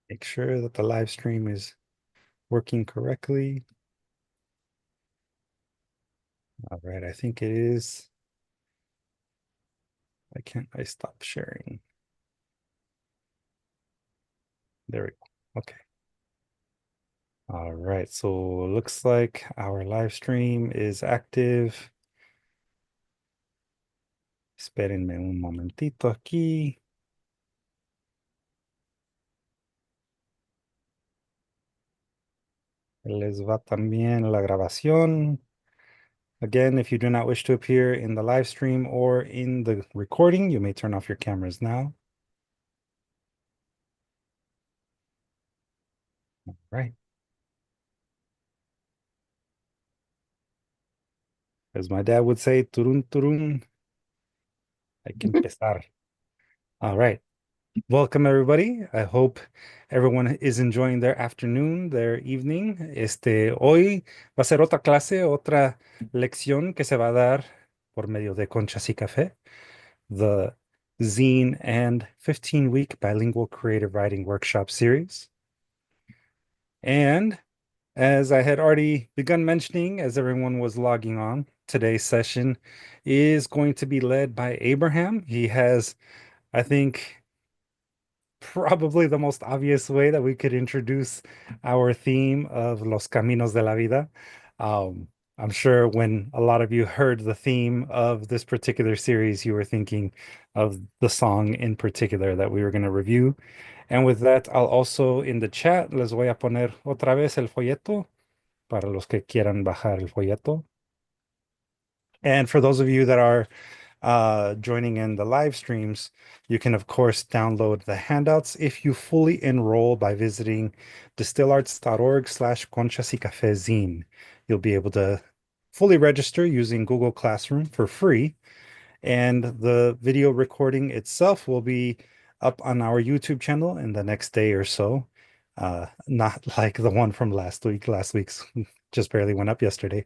Make sure that the live stream is working correctly. All right, I think it is. Why can't I stop sharing? There we go. Okay. All right, so looks like our live stream is active. Espérenme un momentito aquí. Les va también la grabación. Again, if you do not wish to appear in the live stream or in the recording, you may turn off your cameras now. All right. As my dad would say, turun turun. Hay que empezar. All right. Welcome, everybody. I hope everyone is enjoying their afternoon, their evening. Hoy va a ser otra clase, otra lección que se va a dar por medio de Conchas y Café, the zine and 15-week bilingual creative writing workshop series. And as I had already begun mentioning, as everyone was logging on, today's session is going to be led by Abraham. He has, I think, probably the most obvious way that we could introduce our theme of Los Caminos de la Vida. I'm sure when a lot of you heard the theme of this particular series, you were thinking of the song in particular that we were going to review. And with that, I'll also in the chat, les voy a poner otra vez el folleto para los que quieran bajar el folleto. And for those of you that are joining in the live streams, you can, of course, download the handouts if you fully enroll by visiting distillarts.org/Conchas y Café zine. You'll be able to fully register using Google Classroom for free. And the video recording itself will be up on our YouTube channel in the next day or so. Not like the one from last week. Last week's just barely went up yesterday.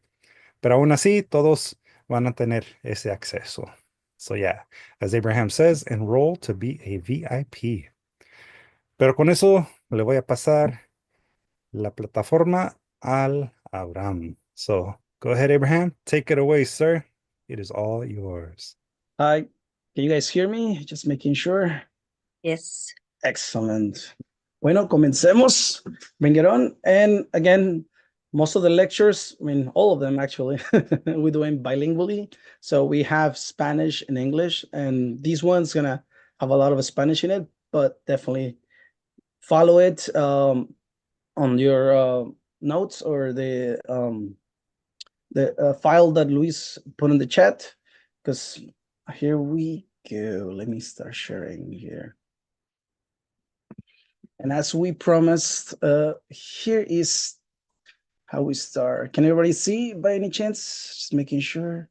Pero aún así, todos van a tener ese acceso. So yeah, as Abraham says, enroll to be a VIP. Pero con eso le voy a pasar la plataforma al Abraham. So go ahead, Abraham. Take it away, sir. It is all yours. Hi, can you guys hear me? Just making sure. Yes. Excellent. Bueno, comencemos. Bring it on. And again, most of the lectures, I mean, all of them actually, we're doing bilingually. So we have Spanish and English, and these ones gonna have a lot of Spanish in it, but definitely follow it on your notes or the file that Luis put in the chat, because here we go. Let me start sharing here. And as we promised, here is how we start. Can everybody see by any chance? Just making sure.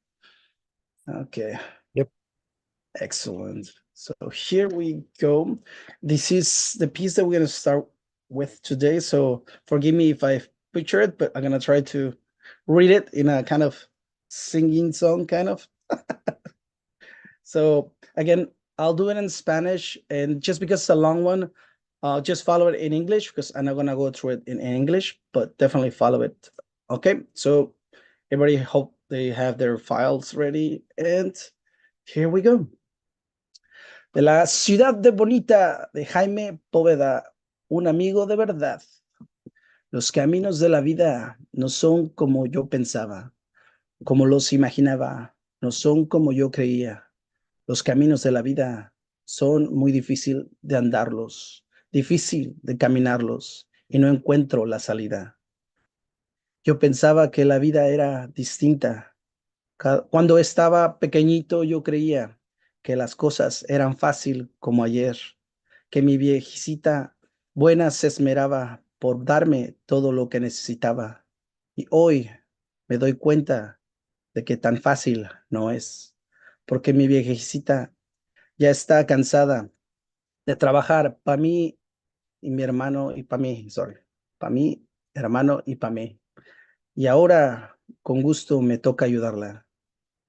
Okay. Yep. Excellent. So here we go. This is the piece that we're going to start with today. So forgive me if I picture it, but I'm going to try to read it in a kind of singing song, kind of. So again, I'll do it in Spanish, and just because it's a long one, just follow it in English because I'm not gonna go through it in English, but definitely follow it. Okay, so everybody hope they have their files ready, and here we go. De la ciudad de Bonita, de Jaime Poveda, un amigo de verdad. Los caminos de la vida no son como yo pensaba, como los imaginaba, no son como yo creía. Los caminos de la vida son muy difícil de andarlos, difícil de caminarlos, y no encuentro la salida. Yo pensaba que la vida era distinta. Cuando estaba pequeñito yo creía que las cosas eran fácil como ayer, que mi viejecita buena se esmeraba por darme todo lo que necesitaba. Y hoy me doy cuenta de que tan fácil no es, porque mi viejecita ya está cansada de trabajar para mí y mi hermano y para mí, para mí, hermano y para mí. Y ahora con gusto me toca ayudarla.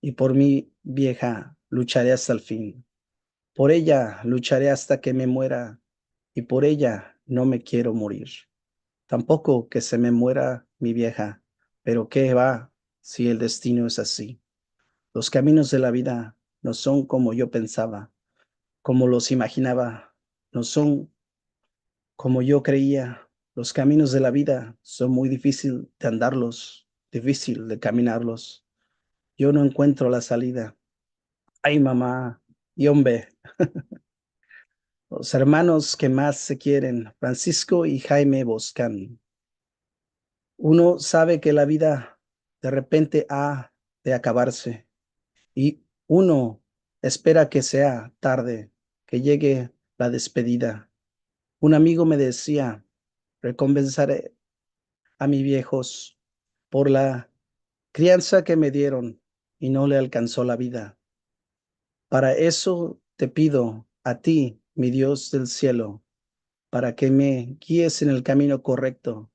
Y por mi vieja lucharé hasta el fin. Por ella lucharé hasta que me muera. Y por ella no me quiero morir. Tampoco que se me muera mi vieja, pero qué va si el destino es así. Los caminos de la vida no son como yo pensaba, como los imaginaba, no son como yo creía. Los caminos de la vida son muy difícil de andarlos, difícil de caminarlos. Yo no encuentro la salida. Ay, mamá, y hombre, los hermanos que más se quieren, Francisco y Jaime Boscan. Uno sabe que la vida de repente ha de acabarse y uno espera que sea tarde, que llegue la despedida. Un amigo me decía, recompensaré a mis viejos por la crianza que me dieron y no le alcanzó la vida. Para eso te pido a ti, mi Dios del cielo, para que me guíes en el camino correcto.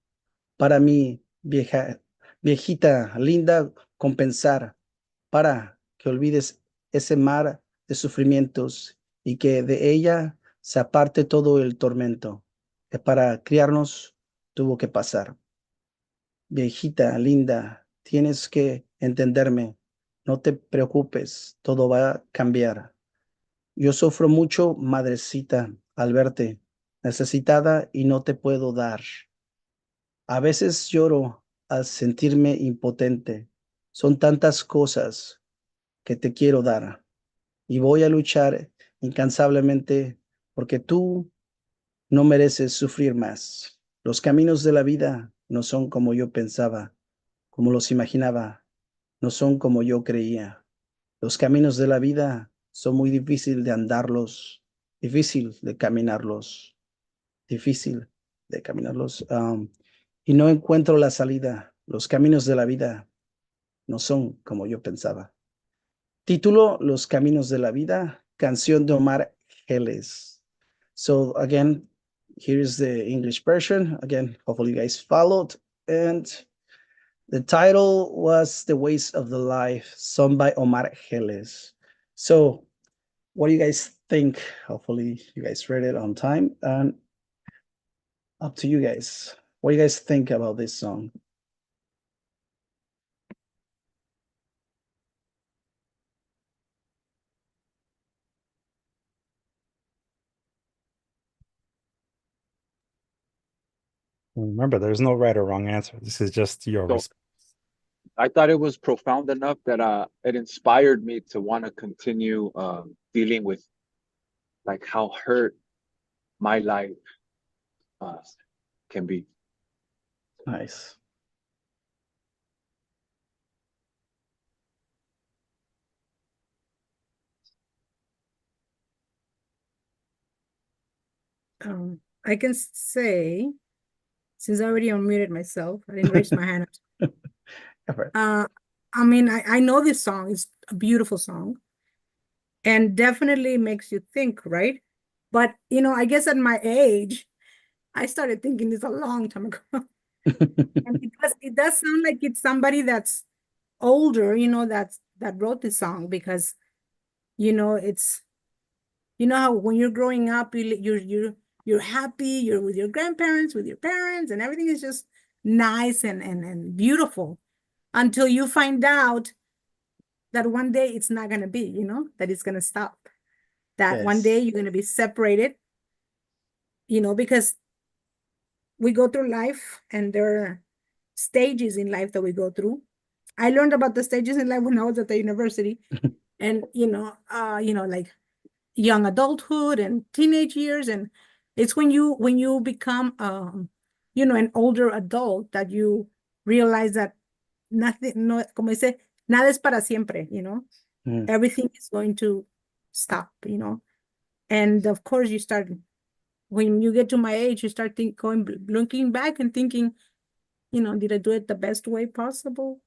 Para mi viejita linda, compensar, para que olvides ese mar de sufrimientos y que de ella se aparte todo el tormento que para criarnos tuvo que pasar. Viejita linda, tienes que entenderme, no te preocupes, todo va a cambiar. Yo sufro mucho, madrecita, al verte necesitada y no te puedo dar. A veces lloro al sentirme impotente. Son tantas cosas que te quiero dar y voy a luchar incansablemente porque tú no mereces sufrir más. Los caminos de la vida no son como yo pensaba, como los imaginaba, no son como yo creía. Los caminos de la vida son muy difícil de andarlos, difícil de caminarlos, difícil de caminarlos. Y no encuentro la salida. Los caminos de la vida no son como yo pensaba. Título: Los caminos de la vida, canción de Omar Geles. So again, here's the English version. Again, hopefully you guys followed. And the title was The Ways of the Life, sung by Omar Geles. So what do you guys think? Hopefully you guys read it on time. And up to you guys. What do you guys think about this song? Remember, there's no right or wrong answer. This is just your So response. I thought it was profound enough that it inspired me to want to continue dealing with like how hurt my life uh, can be. Nice. I can say, since I already unmuted myself, I didn't raise my hand. Uh, I mean, I know this song is a beautiful song and definitely makes you think, right? But, you know, I guess at my age, I started thinking this a long time ago. And it does sound like it's somebody that's older, you know, that wrote this song because, you know, it's, you know how when you're growing up, you're happy, you're with your grandparents, with your parents, and everything is just nice and beautiful until you find out that one day it's not gonna be, you know, that it's gonna stop. That one day Yes. you're gonna be separated, you know, because we go through life and there are stages in life that we go through. I learned about the stages in life when I was at the university, and like young adulthood and teenage years, and it's when you become an older adult that you realize that nothing, no, como dice, nada es para siempre, you know. Mm. Everything is going to stop, you know. And of course you start, when you get to my age, you start looking back and thinking, you know, did I do it the best way possible?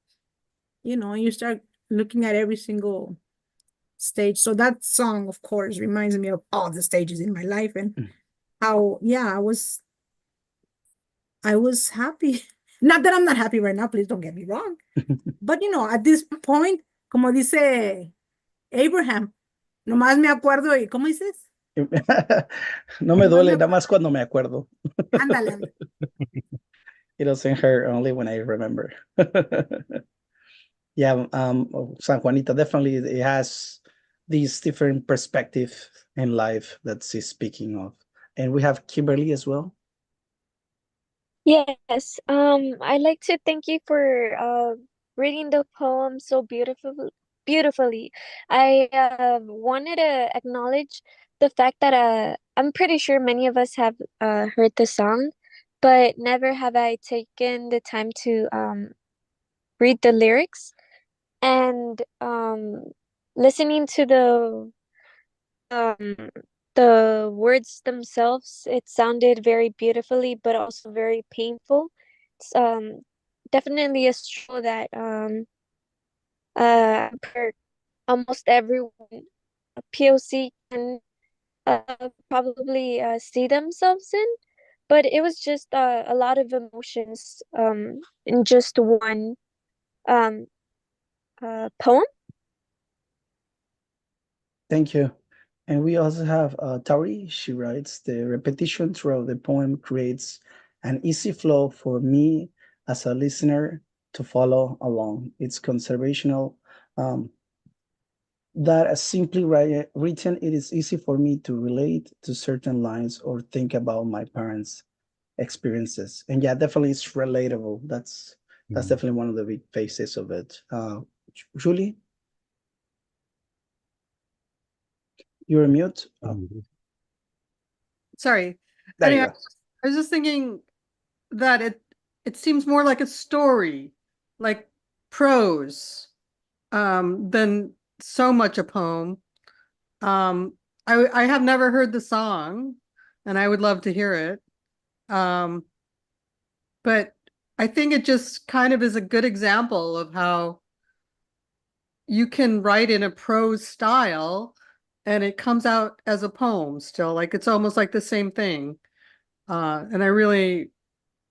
You know, and you start looking at every single stage. So that song, of course, reminds me of all the stages in my life and how, yeah, I was happy. Not that I'm not happy right now, please don't get me wrong. But you know, at this point, como dice Abraham, nomás me acuerdo y ¿cómo dices? No me No duele, me nada más cuando me acuerdo. ándale, ándale. It doesn't hurt only when I remember. Yeah, San Juanita definitely it has these different perspective in life that she's speaking of. And we have Kimberly as well. Yes, I'd like to thank you for reading the poem so beautifully. I wanted to acknowledge the fact that I'm pretty sure many of us have heard the song, but never have I taken the time to read the lyrics and listening to um the words themselves. It sounded very beautifully but also very painful. It's definitely a struggle that per almost everyone POC can probably see themselves in, but it was just a lot of emotions in just one um poem. Thank you. And we also have Tauri. She writes, the repetition throughout the poem creates an easy flow for me as a listener to follow along. It's conservational. Um, that as simply written, it is easy for me to relate to certain lines or think about my parents' experiences. And yeah, definitely it's relatable. That's definitely one of the big faces of it. Julie, you're on mute. Oh, Sorry. there you Anyway, go. I was just thinking that it seems more like a story, like prose, than so much a poem. I have never heard the song, and I would love to hear it. But I think it just kind of is a good example of how you can write in a prose style and it comes out as a poem still. Like it's almost like the same thing. And I really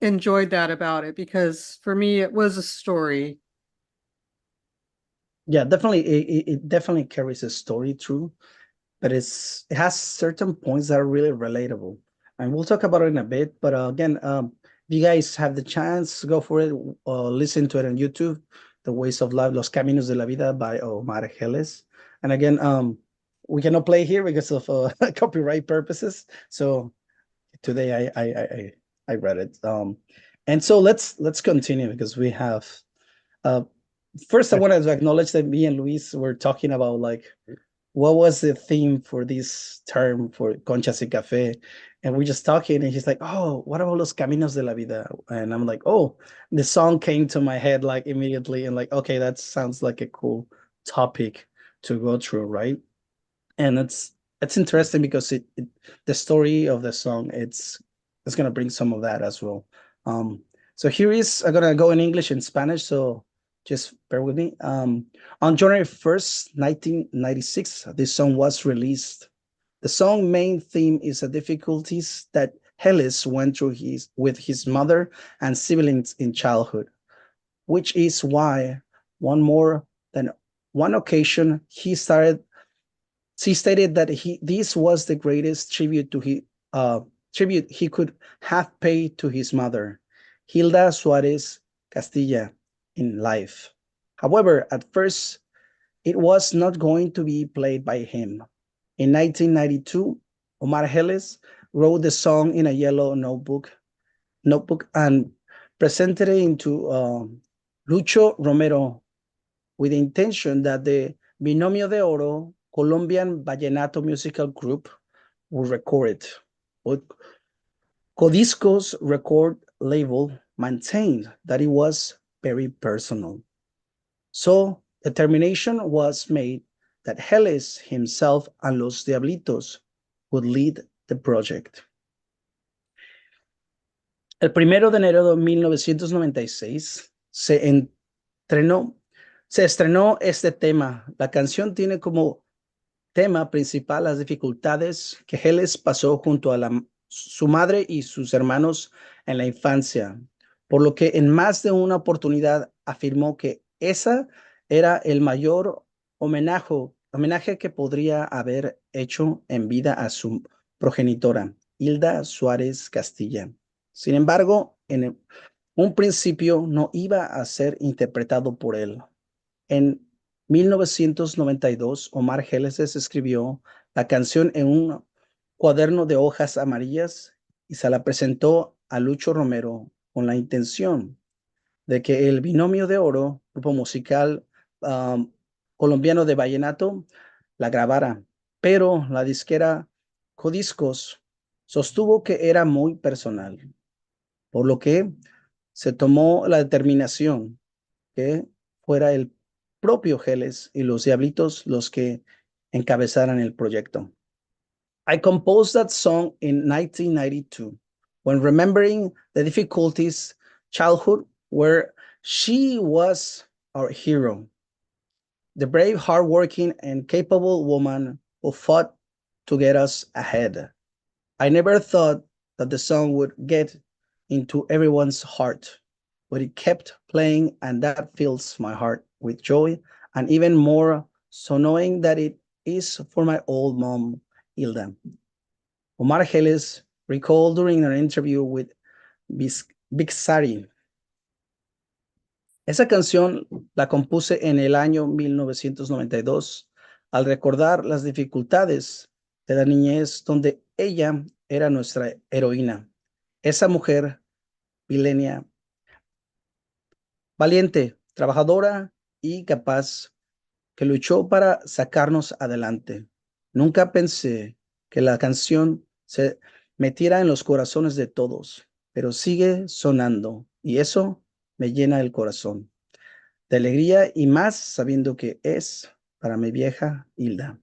enjoyed that about it because for me it was a story. Yeah, definitely. It definitely carries a story through, but it has certain points that are really relatable, and we'll talk about it in a bit. But again, if you guys have the chance, go for it. Listen to it on YouTube, "The Ways of Life," "Los Caminos de la Vida" by Omar Geles. And again, we cannot play here because of copyright purposes. So today I read it. And so let's continue because we have uh, first I wanted to acknowledge that me and Luis were talking about like what was the theme for this term for Conchas y Café, and we're just talking and he's like, oh, what about Los Caminos de la Vida? And I'm like, oh, the song came to my head like immediately and like, okay, that sounds like a cool topic to go through, right? And it's interesting because the story of the song it's gonna bring some of that as well. So here is I'm gonna go in English and Spanish, so just bear with me. On January 1st, 1996, this song was released. The song main theme is the difficulties that Hellis went through with his mother and siblings in childhood, which is why one more than one occasion he stated that this was the greatest tribute he could have paid to his mother, Hilda Suarez Castilla, in life. However, at first, it was not going to be played by him. In 1992, Omar Geles wrote the song in a yellow notebook and presented it into Lucho Romero with the intention that the Binomio de Oro Colombian Vallenato Musical Group would record it. But Codisco's record label maintained that it was very personal. So determination was made that Geles himself and Los Diablitos would lead the project. El 1 de enero de 1996 se estrenó este tema. La canción tiene como tema principal las dificultades que Geles pasó junto a su madre y sus hermanos en la infancia, por lo que en más de una oportunidad afirmó que esa era el mayor homenaje homenaje que podría haber hecho en vida a su progenitora, Hilda Suárez Castilla. Sin embargo, un principio no iba a ser interpretado por él. En 1992, Omar Geles escribió la canción en un cuaderno de hojas amarillas y se la presentó a Lucho Romero con la intención de que el Binomio de Oro, grupo musical colombiano de vallenato, la grabara, pero la disquera Codiscos sostuvo que era muy personal, por lo que se tomó la determinación que fuera el propio Geles y los Diablitos los que encabezaran el proyecto. I composed that song in 1992 when remembering the difficulties childhood where she was our hero, the brave, hardworking, and capable woman who fought to get us ahead. I never thought that the song would get into everyone's heart, but it kept playing, and that fills my heart with joy, and even more so knowing that it is for my old mom, Hilda. Omar Geles recalled during an interview with Big Sari. Esa canción la compuse en el año 1992 al recordar las dificultades de la niñez donde ella era nuestra heroína. Esa mujer milenia, valiente, trabajadora y capaz que luchó para sacarnos adelante. Nunca pensé que la canción se metiera en los corazones de todos, pero sigue sonando y eso me llena el corazón de alegría y más sabiendo que es para mi vieja Hilda.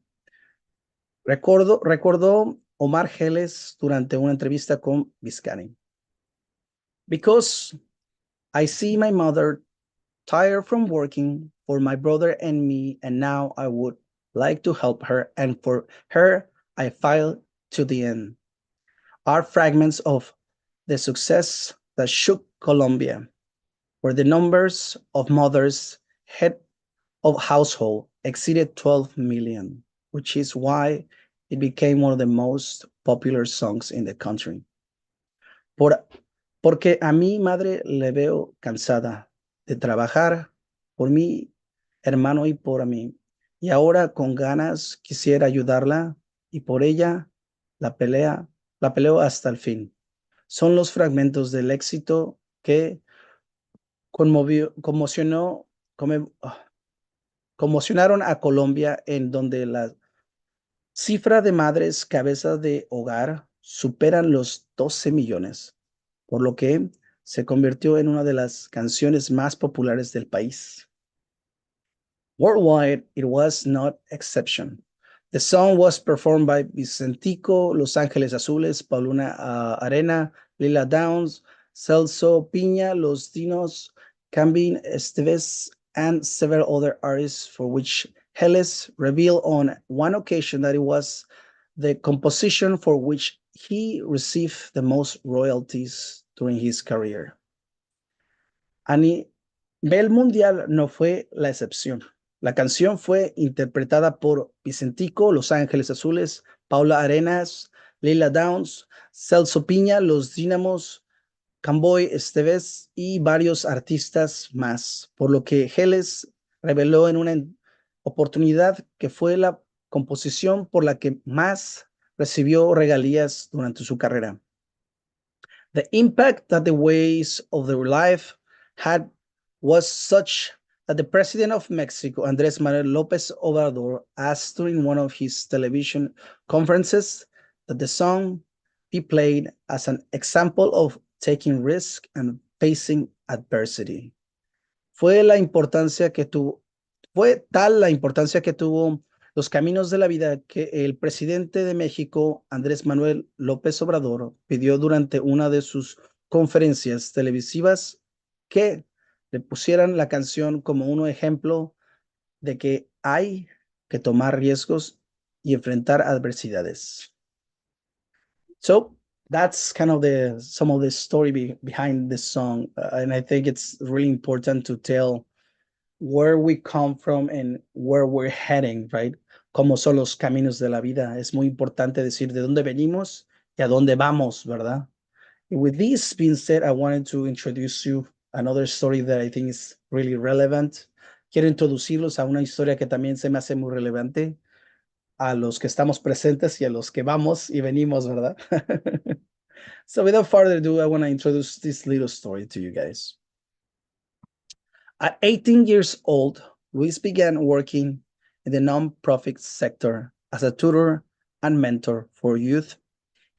Recordó Omar Geles durante una entrevista con Vizcari. Because I see my mother tired from working for my brother and me, and now I would like to help her, and for her I fight to the end. Are fragments of the success that shook Colombia, where the numbers of mothers, head of household, exceeded 12 million, which is why it became one of the most popular songs in the country. Porque a mi madre le veo cansada de trabajar por mi hermano y por mí. Y ahora con ganas quisiera ayudarla y por ella la peleo hasta el fin. Son los fragmentos del éxito que conmocionaron a Colombia, en donde la cifra de madres cabeza de hogar superan los 12 millones, por lo que se convirtió en una de las canciones más populares del país. Worldwide, it was not exception. The song was performed by Vicentico, Los Ángeles Azules, Paulina Arena, Lila Downs, Celso Piña, Los Dinos, Cambin Esteves, and several other artists, for which Geles revealed on one occasion that it was the composition for which he received the most royalties during his career. A nivel mundial no fue la excepción. La canción fue interpretada por Vicentico, Los Ángeles Azules, Paula Arenas, Lila Downs, Celso Piña, Los Dínamos, Camboy Esteves y varios artistas más, por lo que Geles reveló en una oportunidad que fue la composición por la que más recibió regalías durante su carrera. The impact that the ways of their life had was such that the president of Mexico, Andrés Manuel López Obrador, asked during one of his television conferences that the song be played as an example of taking risk and facing adversity. Fue tal la importancia que tuvo los caminos de la vida que el presidente de México, Andrés Manuel López Obrador, pidió durante una de sus conferencias televisivas que le pusieran la canción como un ejemplo de que hay que tomar riesgos y enfrentar adversidades. So that's kind of some of the story behind this song, and I think it's really important to tell where we come from and where we're heading, right? Cómo son los caminos de la vida. Es muy importante decir de dónde venimos y a dónde vamos, ¿verdad? With this being said, I wanted to introduce you another story that I think is really relevant. Quiero introducirlos a una historia que también se me hace muy relevante a los que estamos presentes y a los que vamos y venimos, ¿verdad? So without further ado, I want to introduce this little story to you guys. At 18 years old, Luis began working in the nonprofit sector as a tutor and mentor for youth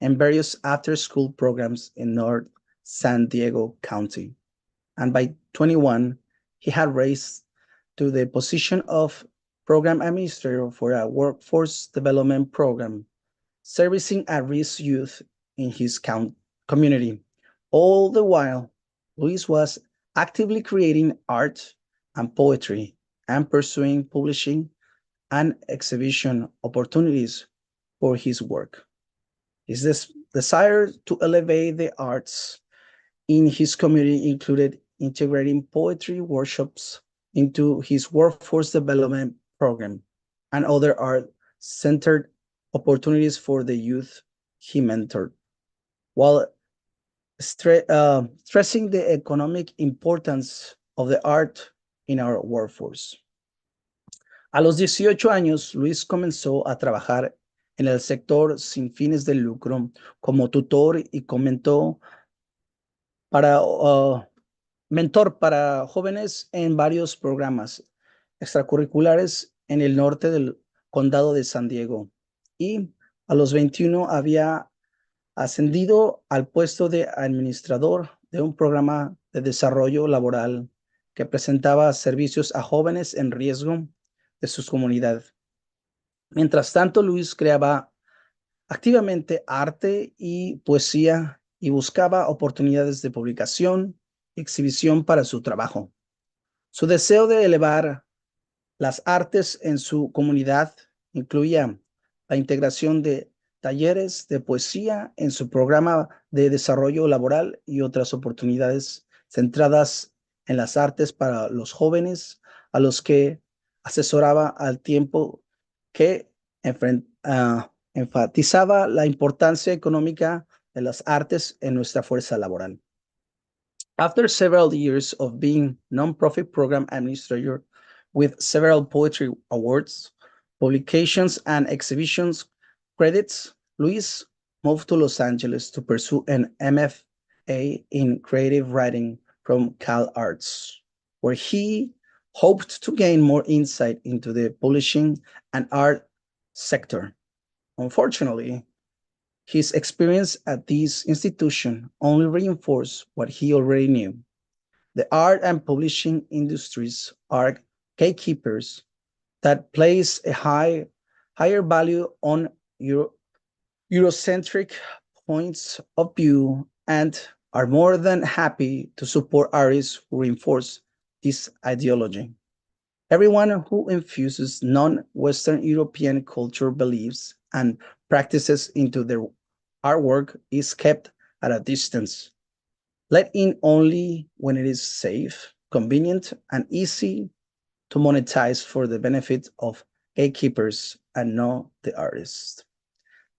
and various after-school programs in North San Diego County. And by 21, he had raised to the position of program administrator for a workforce development program, servicing at-risk youth in his community. All the while, Luis was actively creating art and poetry and pursuing publishing and exhibition opportunities for his work. His desire to elevate the arts in his community included integrating poetry workshops into his workforce development program and other art-centered opportunities for the youth he mentored, while stressing the economic importance of the art in our workforce. A los 18 años, Luis comenzó a trabajar en el sector sin fines de lucro como tutor y mentor para jóvenes en varios programas extracurriculares en el norte del condado de San Diego. Y a los 21 había ascendido al puesto de administrador de un programa de desarrollo laboral que presentaba servicios a jóvenes en riesgo de su comunidad. Mientras tanto, Luis creaba activamente arte y poesía y buscaba oportunidades de publicación y exhibición para su trabajo. Su deseo de elevar las artes en su comunidad incluía la integración de talleres de poesía en su programa de desarrollo laboral y otras oportunidades centradas en las artes para los jóvenes a los que asesoraba al tiempo que enfatizaba la importancia económica de las artes en nuestra fuerza laboral. After several years of being nonprofit program administrator with several poetry awards, publications, and exhibitions credits, Luis moved to Los Angeles to pursue an MFA in creative writing from Cal Arts, where he hoped to gain more insight into the publishing and art sector. Unfortunately, his experience at this institution only reinforced what he already knew. The art and publishing industries are gatekeepers that place a higher value on Eurocentric points of view and are more than happy to support artists who reinforce this ideology. Everyone who infuses non-Western European culture beliefs and practices into their artwork is kept at a distance, let in only when it is safe, convenient, and easy to monetize for the benefit of gatekeepers and not the artist.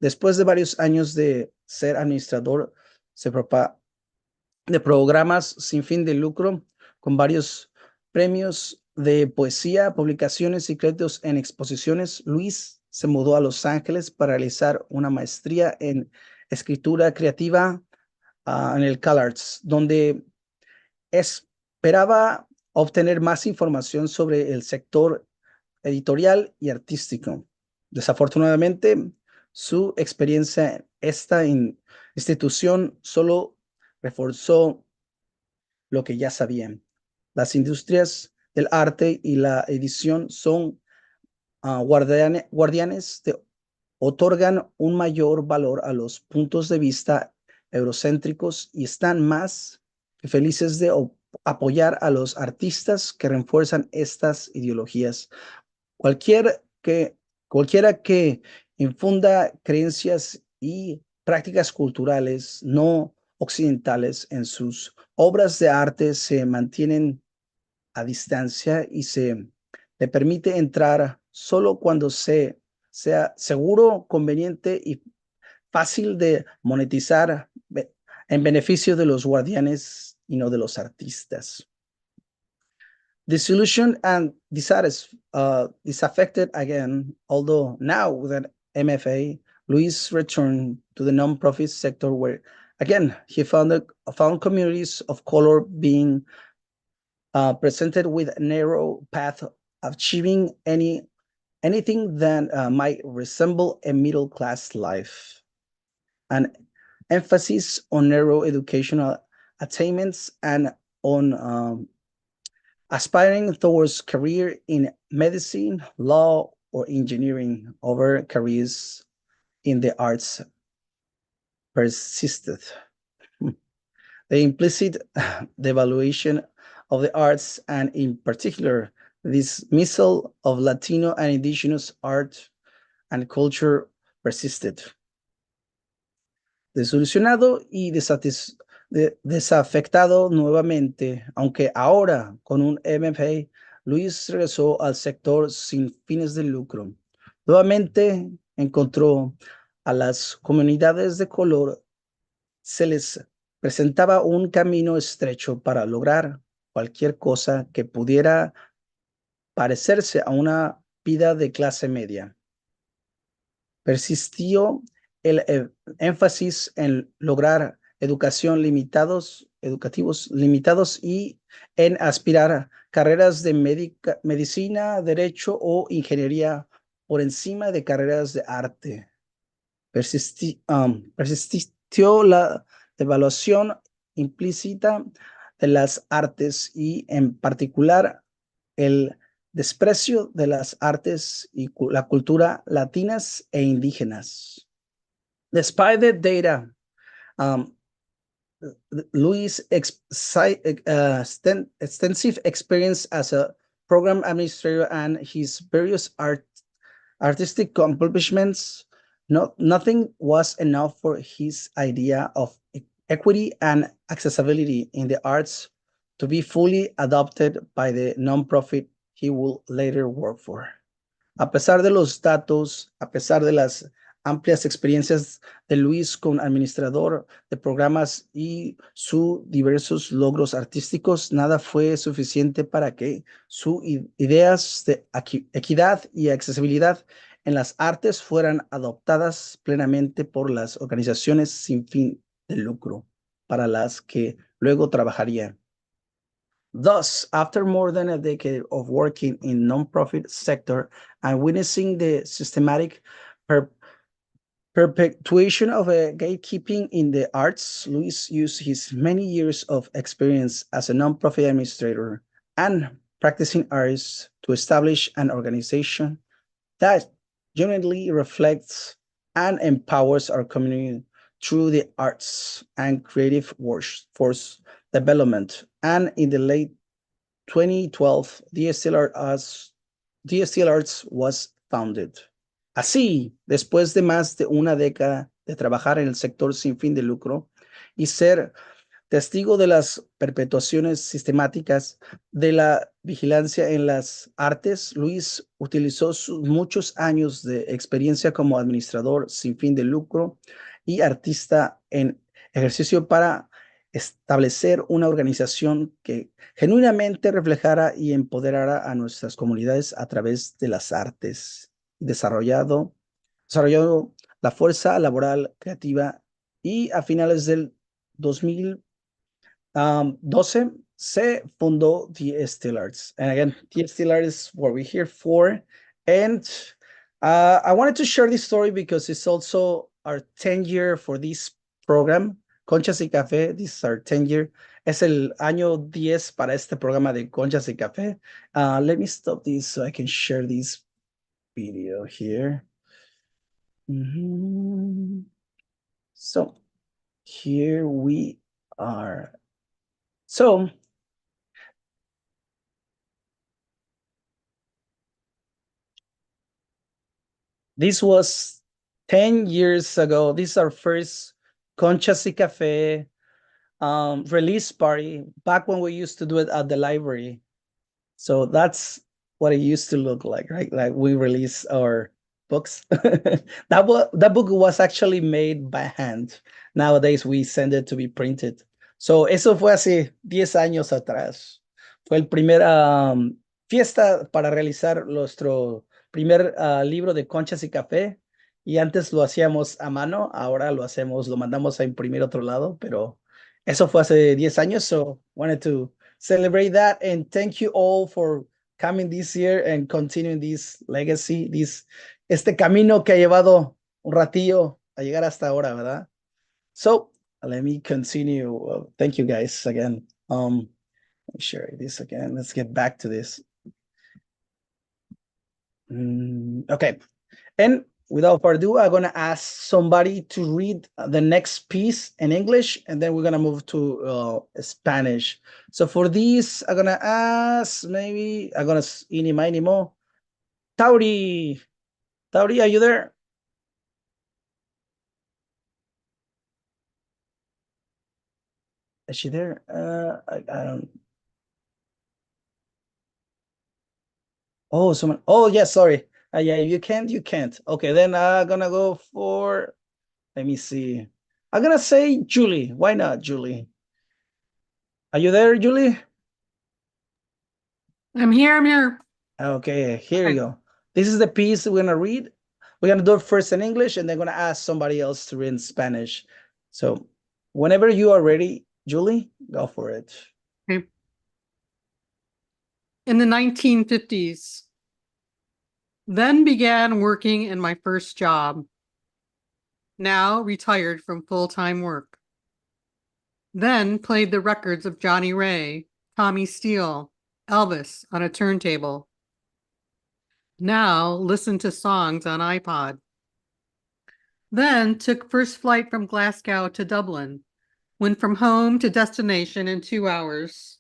Después de varios años de ser administrador de programas sin fin de lucro, con varios premios de poesía, publicaciones y créditos en exposiciones, Luis se mudó a Los Ángeles para realizar una maestría en escritura creativa en el Cal Arts, donde esperaba obtener más información sobre el sector editorial y artístico. Desafortunadamente, su experiencia en esta institución solo reforzó lo que ya sabían. Las industrias del arte y la edición son guardianes que otorgan un mayor valor a los puntos de vista eurocéntricos y están más que felices de apoyar a los artistas que refuerzan estas ideologías. Cualquiera que infunda creencias y prácticas culturales no occidentales en sus obras de arte se mantienen a distancia y le permite entrar solo cuando sea seguro, conveniente y fácil de monetizar en beneficio de los guardianes y no de los artistas. Disillusioned and disaffected again, although now with an MFA, Luis returned to the nonprofit sector where, again, he found communities of color being presented with a narrow path of achieving anything that might resemble a middle-class life. An emphasis on narrow educational attainments and on aspiring towards career in medicine, law, or engineering over careers in the arts persisted. The implicit devaluation of the arts, and in particular, dismissal of Latino and indigenous art and culture persisted. Desilusionado y desafectado nuevamente, aunque ahora con un MFA, Luis regresó al sector sin fines de lucro. Nuevamente encontró a las comunidades de color, se les presentaba un camino estrecho para lograr cualquier cosa que pudiera parecerse a una vida de clase media. Persistió el énfasis en lograr educativos limitados y en aspirar a carreras de medicina, derecho o ingeniería por encima de carreras de arte. Persistió la devaluación implícita de las artes y en particular el desprecio de las artes y la cultura latinas e indígenas. Despite the data, Luis' extensive experience as a program administrator and his various artistic accomplishments, nothing was enough for his idea of equity and accessibility in the arts to be fully adopted by the nonprofit he will later work for. A pesar de los datos, a pesar de las amplias experiencias de Luis como administrador de programas y sus diversos logros artísticos, nada fue suficiente para que sus ideas de equidad y accesibilidad en las artes fueran adoptadas plenamente por las organizaciones sin fin de lucro, para las que luego trabajaría. Thus, after more than a decade of working in nonprofit sector and witnessing the systematic perpetuation of gatekeeping in the arts, Luis used his many years of experience as a nonprofit administrator and practicing artist to establish an organization that genuinely reflects and empowers our community through the arts and creative workforce development. And in the late 2012, DSTL Arts was founded. Así, después de más de una década de trabajar en el sector sin fin de lucro y ser testigo de las perpetuaciones sistemáticas de la vigilancia en las artes, Luis utilizó sus muchos años de experiencia como administrador sin fin de lucro y artista en ejercicio para establecer una organización que genuinamente reflejara y empoderara a nuestras comunidades a través de las artes, desarrollado la fuerza laboral creativa y a finales del 2012 se fundó DSTL Arts. And again, DSTL Arts is what we're here for. And I wanted to share this story because it's also our 10th year for this program. Conchas y Café, this is our 10th year. Es el año 10 para este programa de Conchas y Café. Let me stop this so I can share this video here. So here we are. So this was 10 years ago. This is our first Conchas y Café release party back when we used to do it at the library. So that's what it used to look like, right? Like we release our books. That book was actually made by hand. Nowadays we send it to be printed. So eso fue hace 10 años atrás. Fue el primer fiesta para realizar nuestro primer libro de Conchas y Café. Y antes lo hacíamos a mano, ahora lo mandamos a imprimir a otro lado, pero eso fue hace 10 años. So wanted to celebrate that and thank you all for coming this year and continuing this legacy, este camino que ha llevado un ratillo a llegar hasta ahora, ¿verdad? So let me continue. Thank you guys again. Let me share this again. Let's get back to this. Okay. And without further ado, I'm going to ask somebody to read the next piece in English, and then we're going to move to Spanish. So for this, I'm going to ask, maybe, I'm going to, ini, mini, mo. Tauri, are you there? Is she there? I don't. Oh, someone. Oh, yes, sorry. Yeah, you can't, you can't. Okay, then I'm gonna go for, let me see. I'm gonna say Julie. Why not, Julie? Are you there, Julie? I'm here. Okay, here Okay. you go. This is the piece we're gonna read. We're gonna do it first in English, and then gonna ask somebody else to read in Spanish. So whenever you are ready, Julie, go for it. Okay. In the 1950s, then began working in my first job. Now retired from full-time work. Then played the records of Johnny Ray, Tommy Steele, Elvis on a turntable. Now listen to songs on iPod. Then took first flight from Glasgow to Dublin. Went from home to destination in 2 hours.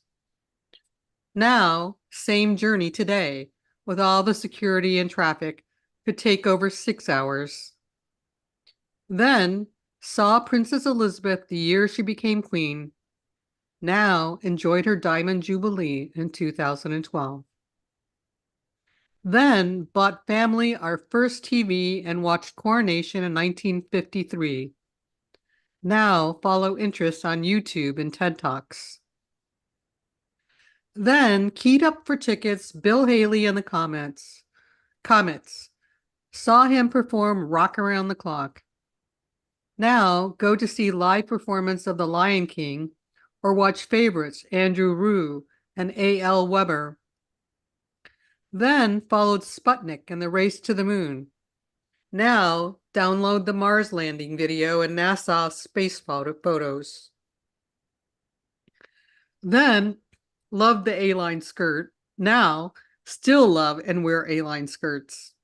Now, same journey today, with all the security and traffic, could take over 6 hours. Then saw Princess Elizabeth the year she became queen. Now enjoyed her Diamond Jubilee in 2012. Then bought family our first TV and watched Coronation in 1953. Now follow interests on YouTube and TED Talks. Then keyed up for tickets Bill Haley in the Comets. Saw him perform Rock Around the Clock. Now go to see live performance of The Lion King or watch favorites Andrew Rue and A.L. Weber. Then followed Sputnik and the race to the moon. Now download the Mars landing video and NASA space photos. Then loved the A-line skirt. Now still love and wear A-line skirts.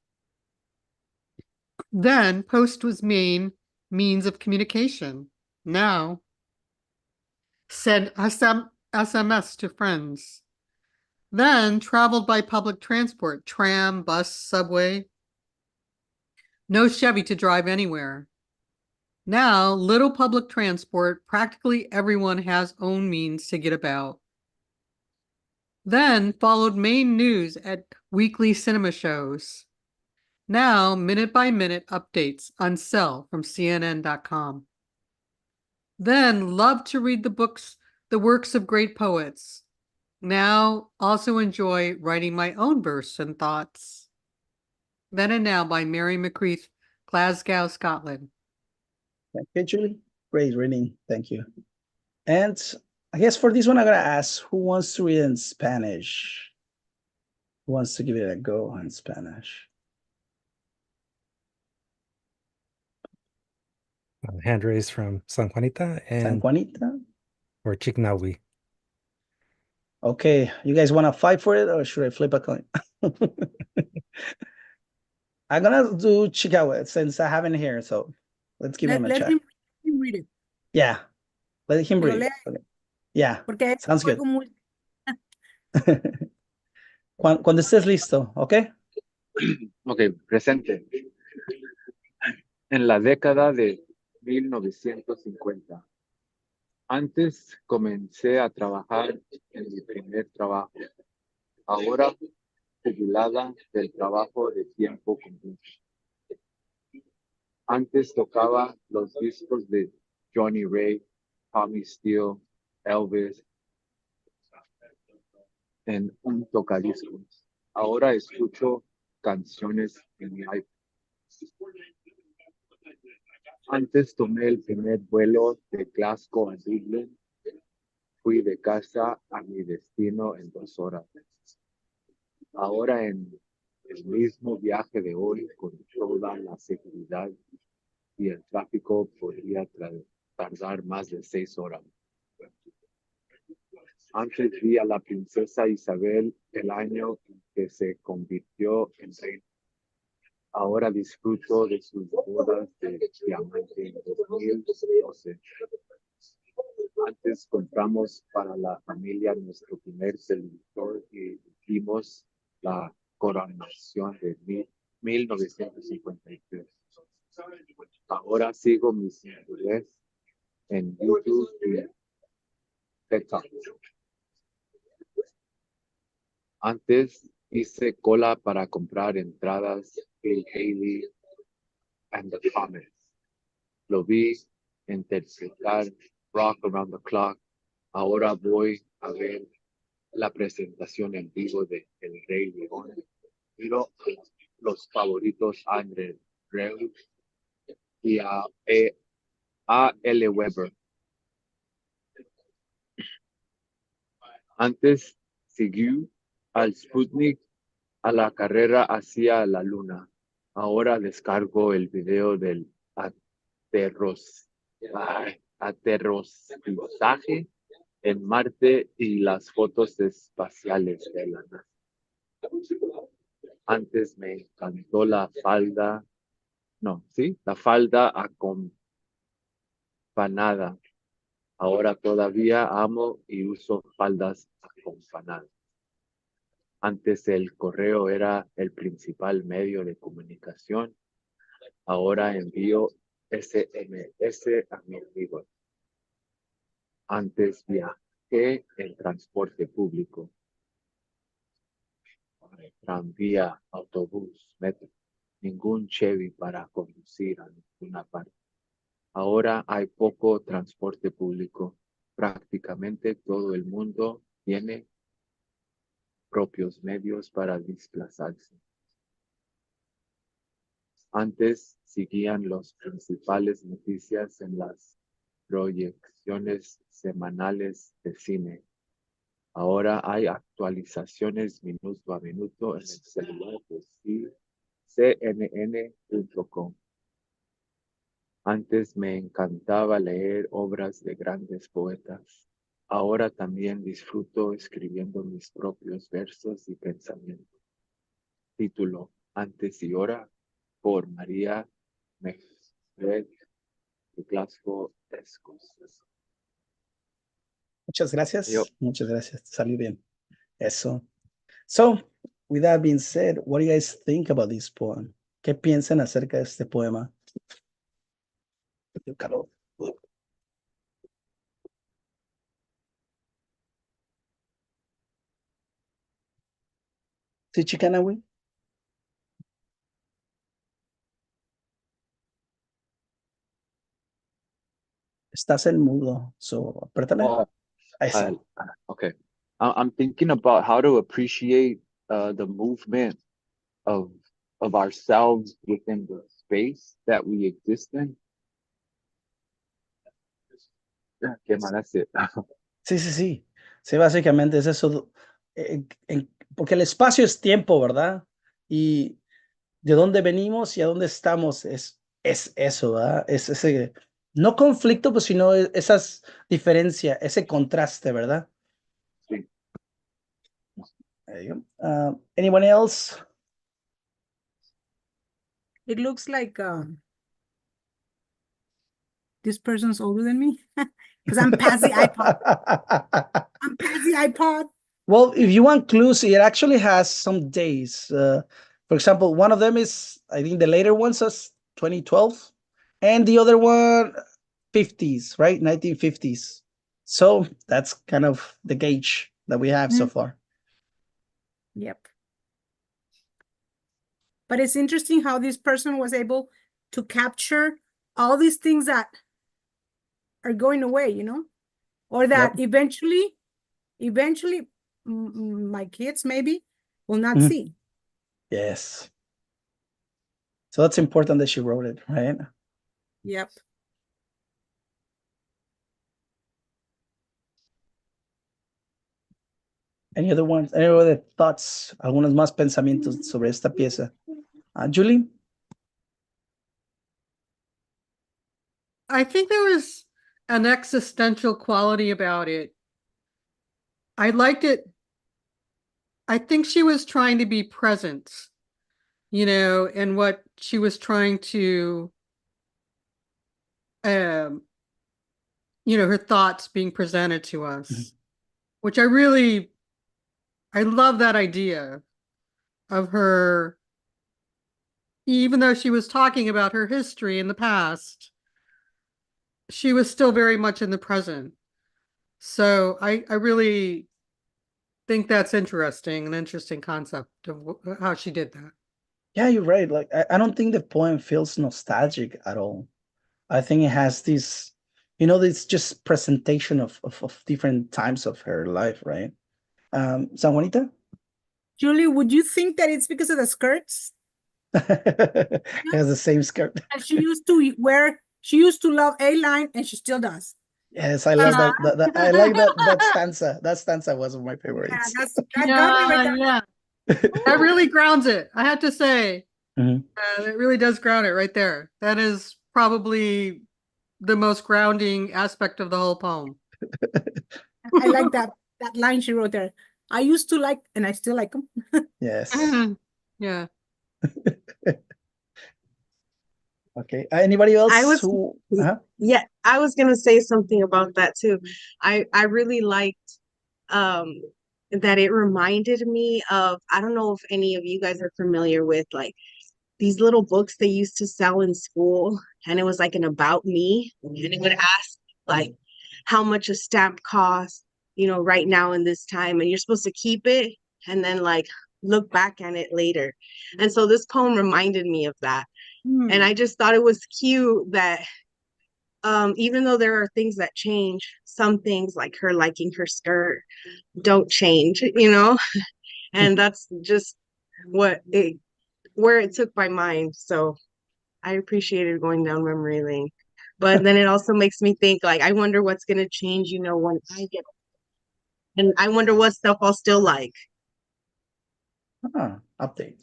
Then post was main means of communication. Now send SMS to friends. Then traveled by public transport, tram, bus, subway. No Chevy to drive anywhere. Now, little public transport, practically everyone has own means to get about. Then followed main news at weekly cinema shows. Now, minute by minute updates on Cell from CNN.com. Then loved to read the works of great poets. Now also enjoy writing my own verse and thoughts. Then and Now by Mary McCreath, Glasgow, Scotland. Thank you, Julie. Great reading. Thank you. And I guess for this one, I'm going to ask who wants to read in Spanish? Who wants to give it a go in Spanish? Hand raised from San Juanita San and Juanita? or Chignahui. Okay, you guys want to fight for it or should I flip a coin? I'm going to do Chicago since I haven't here, so let's give him a Let shot. him read it. Yeah, let him Que lo read. lea, Okay. Yeah, porque sounds fue good. como- Cuando estés listo, ¿ok? Ok, presente. En la década de 1950, antes comencé a trabajar en mi primer trabajo. ahora jubilada del trabajo de tiempo completo. Antes tocaba los discos de Johnny Ray, Tommy Steele, Elvis, en un tocadiscos. Ahora escucho canciones en mi iPod. Antes tomé el primer vuelo de Glasgow a Dublín. Fui de casa a mi destino en 2 horas. Ahora en el mismo viaje de hoy, con toda la seguridad y el tráfico, podría tardar más de 6 horas. Antes vi a la princesa Isabel el año en que se convirtió en reina. Ahora disfruto de sus bodas de diamante en 2012. Antes compramos para la familia nuestro primer televisor y vimos la coronación de 1953. Ahora sigo mis intereses en YouTube y TikTok. Antes hice cola para comprar entradas Bill Haley and the Comets. Lo vi interpretar Rock Around the Clock. Ahora voy a ver la presentación en vivo de El Rey León. Miro a los favoritos Andre Reus y a L. Weber. Antes siguió al Sputnik a la carrera hacia la luna. Ahora descargo el video del aterrizaje en Marte y las fotos espaciales de la NASA. Antes me encantó la falda acompanada. Ahora todavía amo y uso faldas acompanadas. Antes el correo era el principal medio de comunicación. Ahora envío SMS a mis amigos. Antes viajé en transporte público. Tranvía, autobús, metro. Ningún Chevy para conducir a ninguna parte. Ahora hay poco transporte público. Prácticamente todo el mundo tiene propios medios para desplazarse. Antes seguían las principales noticias en las proyecciones semanales de cine. Ahora hay actualizaciones minuto a minuto en el celular de CNN.com. Antes me encantaba leer obras de grandes poetas. Ahora también disfruto escribiendo mis propios versos y pensamientos. Título: Antes y Ahora, por María Mejred de Glasgow, Escocia. Muchas gracias. Yo. Muchas gracias. Salió bien. Eso. So, with that being said, what do you guys think about this poem? ¿Qué piensan acerca de este poema? Calor. Sí, chicana, güey. Estás en mudo, so apriétale. Oh, Eso. okay. I'm thinking about how to appreciate the movement of ourselves within the space that we exist in. Yeah, man, that's it. Sí, sí, sí. Sí, básicamente es eso. Porque el espacio es tiempo, ¿verdad? Y de dónde venimos y a dónde estamos es eso, ¿verdad? Es ese, no conflicto, pues, sino esas diferencias, ese contraste, ¿verdad? Sí. There you go. Anyone else? It looks like this person's older than me because I'm past the iPod. I'm past the iPod. Well, if you want clues, it actually has some days. For example, one of them is, I think the later one says 2012, and the other one, 50s, right? 1950s. So that's kind of the gauge that we have so far. Yep. But it's interesting how this person was able to capture all these things that are going away, you know, or that Yep. eventually my kids maybe will not Mhm. see. Yes. So that's important that she wrote it, right? Yep. Any other ones? Any other thoughts? Algunos más pensamientos sobre esta pieza. Julie? I think there was an existential quality about it. I liked it. I think she was trying to be present, you know, and what she was trying to, um, you know, her thoughts being presented to us, which I love that idea of her, even though she was talking about her history in the past, she was still very much in the present. So I really think that's interesting, an interesting concept of how she did that. Yeah, you're right. Like, I don't think the poem feels nostalgic at all. I think it has this, this just presentation of different times of her life, right? San Juanita? Julie, would you think that it's because of the skirts? It has the same skirt. And she used to love A-line and she still does. Yes, I love that. I like that stanza. That stanza was one of my Yeah, favorites. that got me right there. Yeah. That really grounds it, I have to say. Mhm. It really does ground it right there. That is probably the most grounding aspect of the whole poem. I like that line she wrote there. I used to like, and I still like them. Yes. Yeah. Okay. Anybody else I was who? yeah, I was gonna say something about that too. I really liked that it reminded me of, I don't know if any of you guys are familiar with like these little books they used to sell in school, and it was like an about me, and it would ask like how much a stamp costs, right now in this time, and you're supposed to keep it and then like look back at it later. And so this poem reminded me of that. And I just thought it was cute that even though there are things that change, some things like her liking her skirt don't change. And that's just where it took my mind. So I appreciated going down memory lane. But then it also makes me think like, I wonder what's gonna change, when I get older. And I wonder what stuff I'll still like. Update.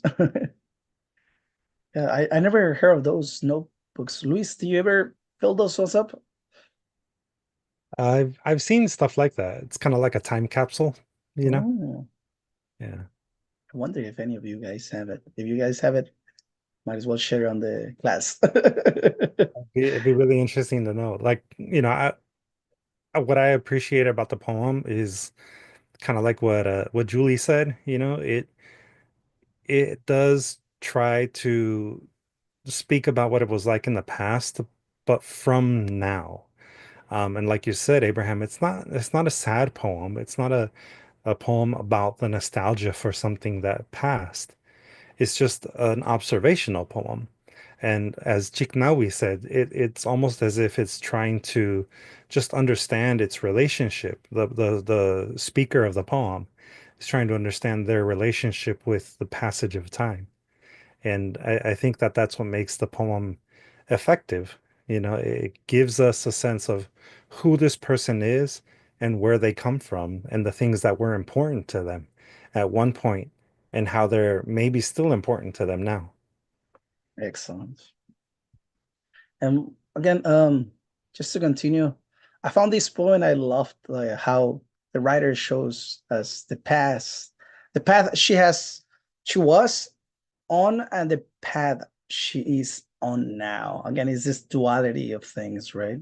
Yeah, I never heard of those notebooks. Luis, do you ever fill those ones up? I've seen stuff like that. It's kind of like a time capsule, you know? Oh, Yeah. I wonder if any of you guys have it. If you guys have it, might as well share on the class. It'd be really interesting to know. Like, what I appreciate about the poem is kind of like what Julie said, it does try to speak about what it was like in the past, but from now. And like you said, Abraham, it's not a sad poem. It's not a poem about the nostalgia for something that passed. It's just an observational poem. And as Chiknawi said, it's almost as if it's trying to just understand its relationship. The speaker of the poem is trying to understand their relationship with the passage of time. And I think that that's what makes the poem effective. It gives us a sense of who this person is and where they come from and the things that were important to them at one point and how they're maybe still important to them now. Excellent. And again, just to continue, I found this poem. I loved like how the writer shows us the path she was on, and the path she is on now. Again, it's this duality of things, right?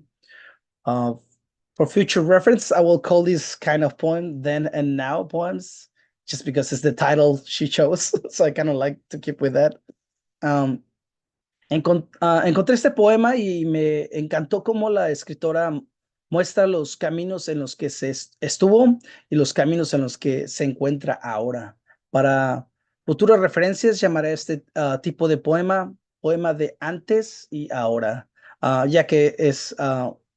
For future reference, I will call this kind of poem "Then and Now" poems, just because it's the title she chose. So I kind of like to keep with that. Encontré este poema y me encantó cómo la escritora muestra los caminos en los que se estuvo y los caminos en los que se encuentra ahora. Para futuras referencias, llamaré este tipo de poema de antes y ahora, ya que es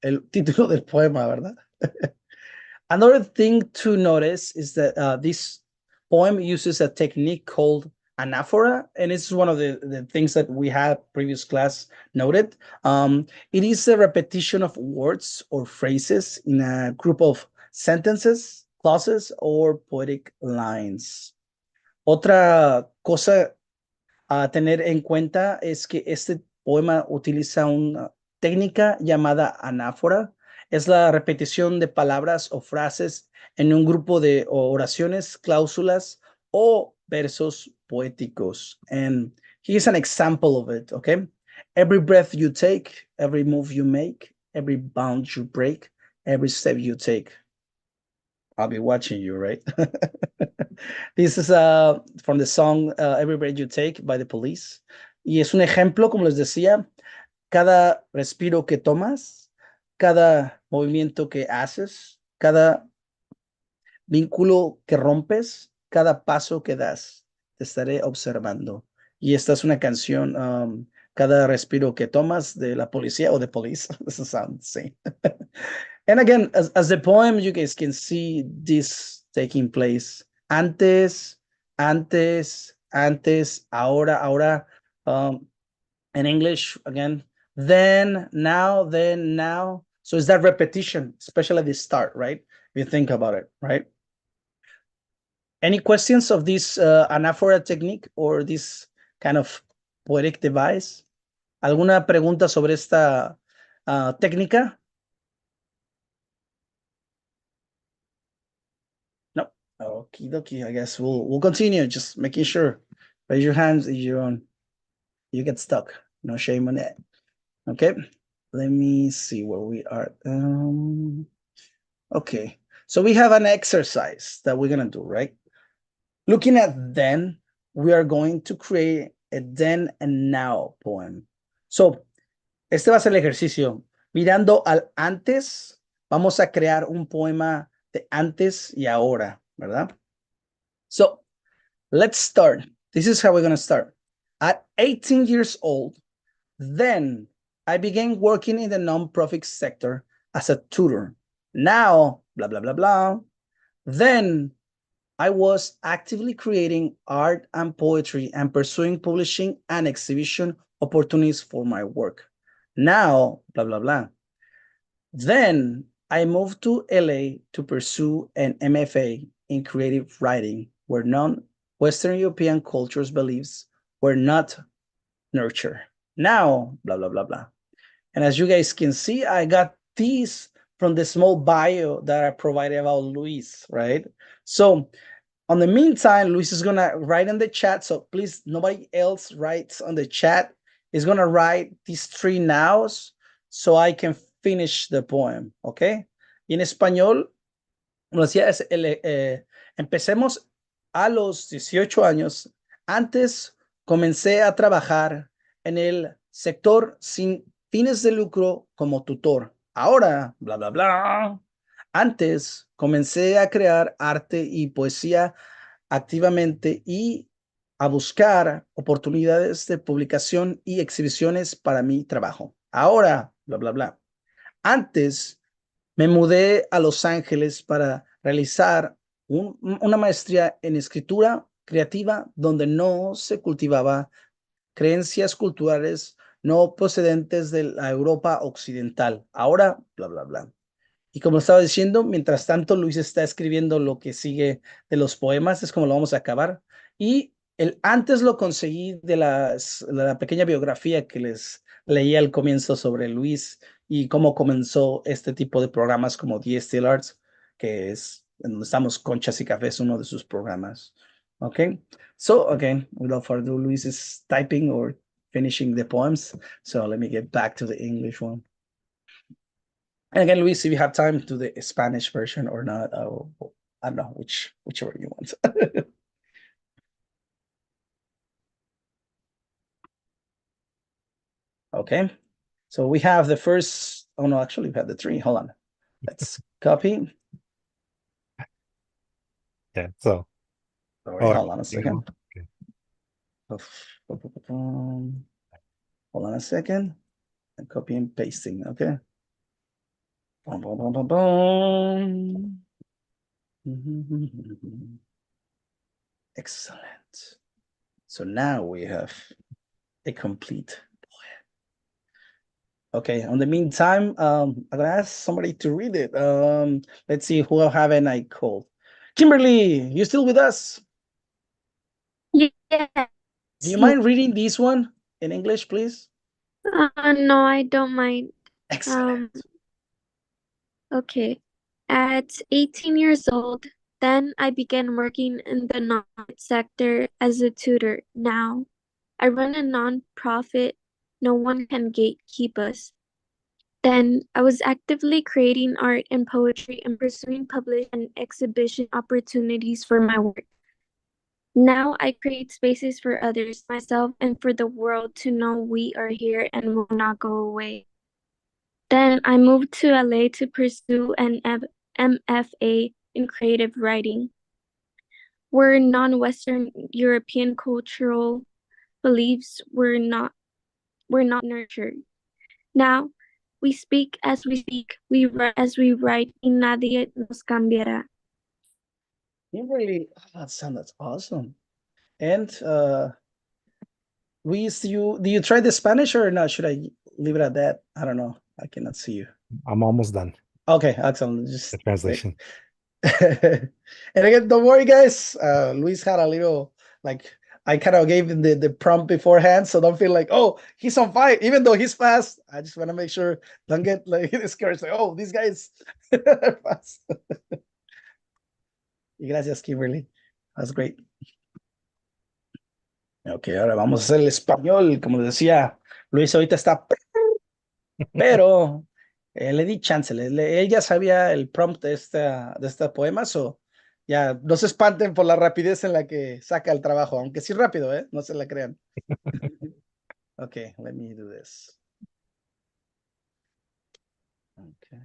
el título del poema, ¿verdad? Another thing to notice is that this poem uses a technique called anaphora, and it's one of the things that we had previous class noted. It is a repetition of words or phrases in a group of sentences, clauses, or poetic lines. Otra cosa a tener en cuenta es que este poema utiliza una técnica llamada anáfora. Es la repetición de palabras o frases en un grupo de oraciones, cláusulas o versos poéticos. And here's an example of it, okay? Every breath you take, every move you make, every bound you break, every step you take. I'll be watching you, right? This is from the song Every Breath You Take by The Police. Y es un ejemplo, como les decía, cada respiro que tomas, cada movimiento que haces, cada vínculo que rompes, cada paso que das, te estaré observando. Y esta es una canción, cada respiro que tomas de la policía o de police. Doesn't sound the same. And again, as the poem, you guys can see this taking place. Antes, ahora. In English, again, then, now. So it's that repetition, especially at the start, right? If you think about it, right? Any questions of this anaphora technique or this kind of poetic device? ¿Alguna pregunta sobre esta técnica? No. Okie dokie. I guess we'll continue. Just making sure. Raise your hands if you get stuck. No shame on it. Okay. Let me see where we are. Okay. So we have an exercise that we're gonna do, right? Looking at then, we are going to create a then and now poem. So, este va a ser el ejercicio. Mirando al antes, vamos a crear un poema de antes y ahora, ¿verdad? So, let's start. This is how we're going to start. At 18 years old, then I began working in the nonprofit sector as a tutor. Now, blah, blah, blah, blah. Then I was actively creating art and poetry and pursuing publishing and exhibition opportunities for my work. Now, blah, blah, blah. Then I moved to LA to pursue an MFA in creative writing, where non-Western European cultures' beliefs were not nurtured. Now, blah, blah, blah, blah. And as you guys can see, I got these from the small bio that I provided about Luis, right? So, on the meantime, Luis is gonna write in the chat. So please, nobody else writes on the chat. He's gonna write these 3 nows so I can finish the poem, okay? Y en español, como decía, empecemos a los 18 años. Antes comencé a trabajar en el sector sin fines de lucro como tutor. Ahora, bla, bla, bla. Antes comencé a crear arte y poesía activamente y a buscar oportunidades de publicación y exhibiciones para mi trabajo. Ahora, bla, bla, bla. Antes me mudé a Los Ángeles para realizar una maestría en escritura creativa donde no se cultivaba creencias culturales no procedentes de la Europa occidental. Ahora, bla, bla, bla. Y como estaba diciendo, mientras tanto, Luis está escribiendo lo que sigue de los poemas, es como lo vamos a acabar. Y el antes lo conseguí de la pequeña biografía que les leí al comienzo sobre Luis y cómo comenzó este tipo de programas como DSTL Arts, que es en donde estamos, Conchas y Café es uno de sus programas. Okay, so again, without further ado, Luis is typing or finishing the poems. So let me get back to the English one. And again, Luis, if you have time, do the Spanish version or not. I don't know, whichever you want. Okay, so we have the first, oh no, actually we have the 3, hold on. Let's copy. Yeah, so Sorry, Oh, hold on a you second. know, okay. Hold on a second. And copy and pasting, okay? Boom, boom, boom, boom, boom. Excellent. So now we have a complete poem. Okay, in the meantime, I'm gonna ask somebody to read it. Let's see who haven't I called. Kimberly, you still with us? Yes. Do you mind reading this one in English, please? No, I don't mind. Excellent. Okay. At 18 years old, then I began working in the nonprofit sector as a tutor. Now, I run a nonprofit. No one can gatekeep us. Then, I was actively creating art and poetry and pursuing publish and exhibition opportunities for my work. Now, I create spaces for others, myself, and for the world to know we are here and will not go away. Then I moved to LA to pursue an MFA in creative writing, where non-Western European cultural beliefs were not nurtured. Now we speak as we speak, we write as we write, y nadie nos cambiará. Kimberly, that sounds awesome. And Luis, do you try the Spanish or not? Should I leave it at that? I don't know. I cannot see you. I'm almost done. Okay, excellent. The Just translation. and again, don't worry, guys. Luis had a little like I kind of gave him the prompt beforehand, so don't feel like, oh, he's on fire, even though he's fast. I just want to make sure don't get like discouraged. Like, oh, these guys are fast. Y gracias, Kimberly. That's great. Ok, ahora vamos a hacer el español. Como decía, Luis ahorita está, pero le di chance. Él ya sabía el prompt de este poema, so ya no se espanten por la rapidez en la que saca el trabajo, aunque sí rápido, ¿eh? No se la crean. Ok, let me do this. Okay.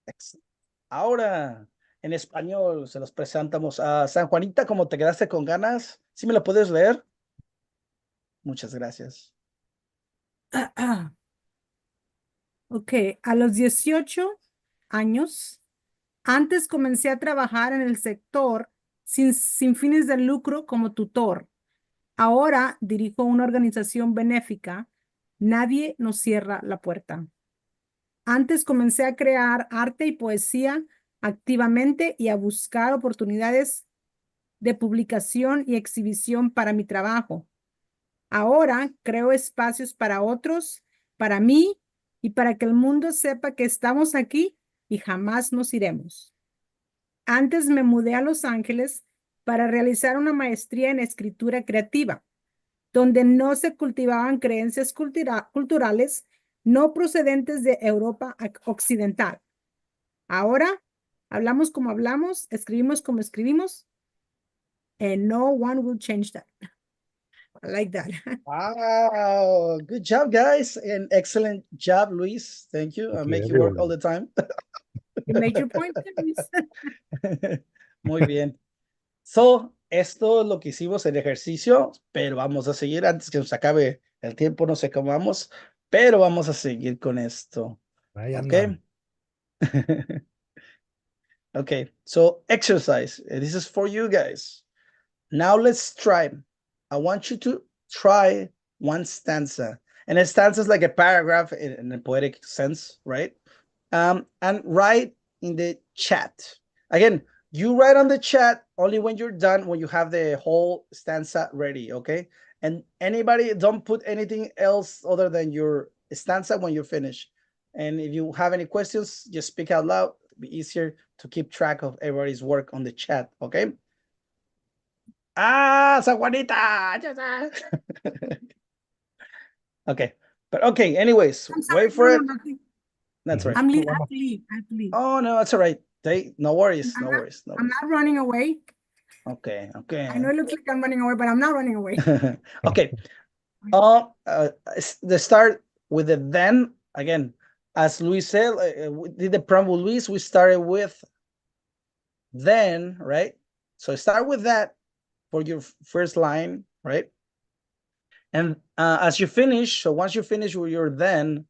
Excellent. Ahora, en español, se los presentamos a San Juanita. ¿Cómo te quedaste con ganas? ¿Sí me lo puedes leer? Muchas gracias. Ok, a los 18 años, antes comencé a trabajar en el sector sin fines de lucro como tutor. Ahora dirijo una organización benéfica. Nadie nos cierra la puerta. Antes comencé a crear arte y poesía activamente y a buscar oportunidades de publicación y exhibición para mi trabajo. Ahora creo espacios para otros, para mí y para que el mundo sepa que estamos aquí y jamás nos iremos. Antes me mudé a Los Ángeles para realizar una maestría en escritura creativa, donde no se cultivaban creencias culturales no procedentes de Europa occidental. Ahora hablamos como hablamos, escribimos como escribimos, and no one will change that. I like that. Wow, good job, guys, and excellent job, Luis. Thank you. I make you work all the time. You made your point, Luis. Muy bien. So, esto es lo que hicimos el ejercicio, pero vamos a seguir antes que nos acabe el tiempo, no sé cómo vamos, pero vamos a seguir con esto. Okay. Okay, so exercise. This is for you guys. Now let's try. I want you to try one stanza. And a stanza is like a paragraph in a poetic sense, right? And write in the chat. Again, you write on the chat only when you're done, when you have the whole stanza ready, okay? And anybody, don't put anything else other than your stanza when you're finished. And if you have any questions, just speak out loud. It'll be easier to keep track of everybody's work on the chat, okay? Ah, San Juanita. Okay, but okay, anyways, wait for it. That's right. I'm leave. I have to leave. Oh no, that's all right. No worries, no worries. I'm not running away. Okay, I okay. know it looks like I'm running away, but I'm not running away. Okay. The start with the then again, as Luis said, we did the prompt with Luis. We started with then, right? So start with that for your first line, right? And as you finish, so once you finish with your then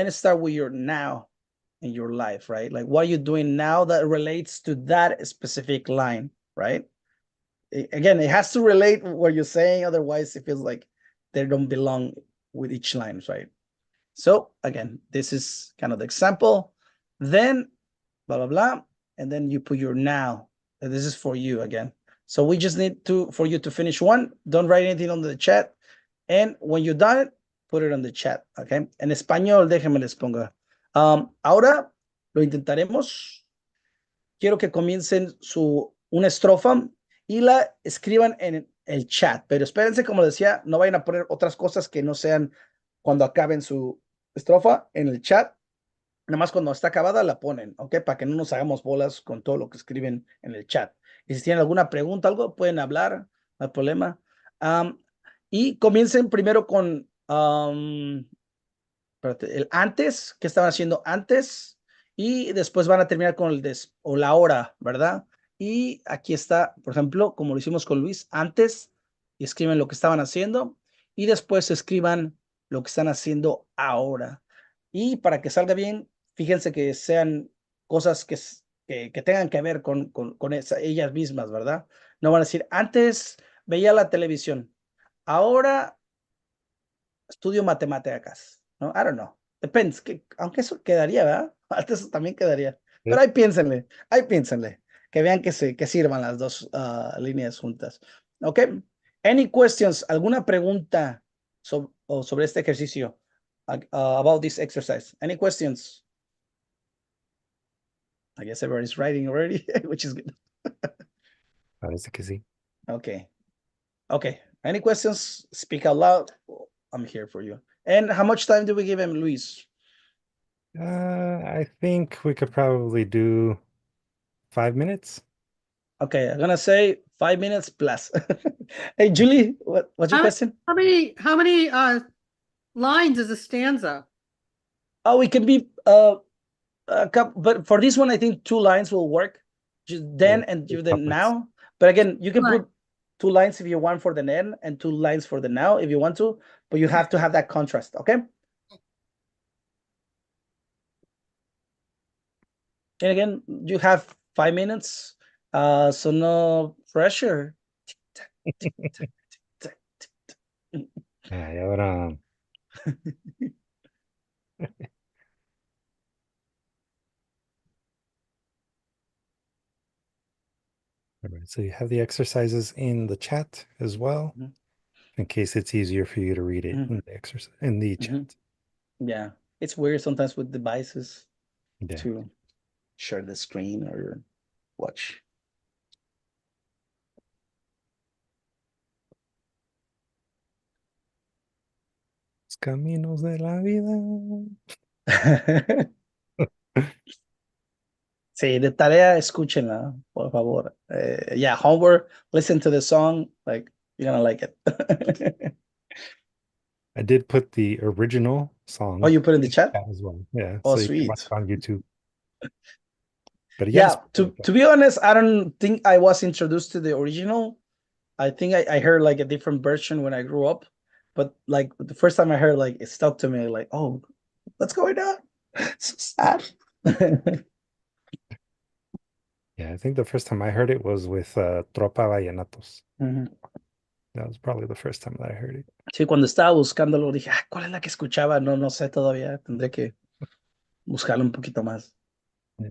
start with your now in your life, right? Like what are you doing now that relates to that specific line, right? Again, it has to relate what you're saying, otherwise it feels like they don't belong with each line, right? So again, this is kind of the example. Then blah blah blah, and then you put your now. And this is for you again. So we just need for you to finish one. Don't write anything on the chat, and when you're done, put it on the chat, okay? En español, déjenme les ponga. Ahora lo intentaremos. Quiero que comiencen una estrofa y la escriban en el chat, pero espérense, como decía, no vayan a poner otras cosas que no sean cuando acaben su estrofa en el chat. Nada más cuando está acabada la ponen, ¿ok? Para que no nos hagamos bolas con todo lo que escriben en el chat. Y si tienen alguna pregunta, algo, pueden hablar, no hay problema. Y comiencen primero con el antes, ¿qué estaban haciendo antes? Y después van a terminar con el o la hora, ¿verdad? Y aquí está, por ejemplo, como lo hicimos con Luis, antes, y escriben lo que estaban haciendo, y después escriban lo que están haciendo ahora. Y para que salga bien, fíjense que sean cosas que tengan que ver con ellas mismas, ¿verdad? No van a decir, antes veía la televisión, ahora estudio matemáticas, ¿no? I don't know. Depends, aunque eso quedaría, ¿verdad? Eso también quedaría. Pero ahí piénsenle, que vean que sirvan las dos líneas juntas. ¿Ok? Any questions? ¿Alguna pregunta sobre este ejercicio? About this exercise? Any questions? I guess everybody's writing already, which is good. Parece que sí. Okay. Okay. Any questions? Speak out loud. I'm here for you. And how much time do we give him, Luis? I think we could probably do 5 minutes. Okay, I'm gonna say 5 minutes plus. Hey, Julie, what's your question? How many lines is a stanza? Oh, it can be a couple, but for this one, I think 2 lines will work. Just then Yeah, and two you then couplets. now. But again, you can Right. put 2 lines if you want for the then and 2 lines for the now if you want to, but you have to have that contrast, okay? And again, you have 5 minutes, so no pressure. Ay, ahora. All right, so you have the exercises in the chat as well, Mhm. in case it's easier for you to read it in the exercise in the chat. Yeah, it's weird sometimes with devices Yeah. to share the screen or watch. Los caminos de la vida. Sí, de tarea, escúchenla, por favor. Yeah, homework, listen to the song, like, you're gonna like it. I did put the original song Oh, you put in the chat? as well. Yeah, Oh, so you can watch sweet. it on YouTube. But Yeah, yes, to be honest, I don't think I was introduced to the original. I think I heard like a different version when I grew up, but like the first time I heard, like it stuck to me, like, oh, what's going on? So sad. yeah, I think the first time I heard it was with Tropa Vallenatos. Ujú. That was probably the first time that I heard it. Sí, cuando estaba buscándolo dije, ah, ¿cuál es la que escuchaba? No, no sé todavía, tendré que buscarlo un poquito más. Yeah.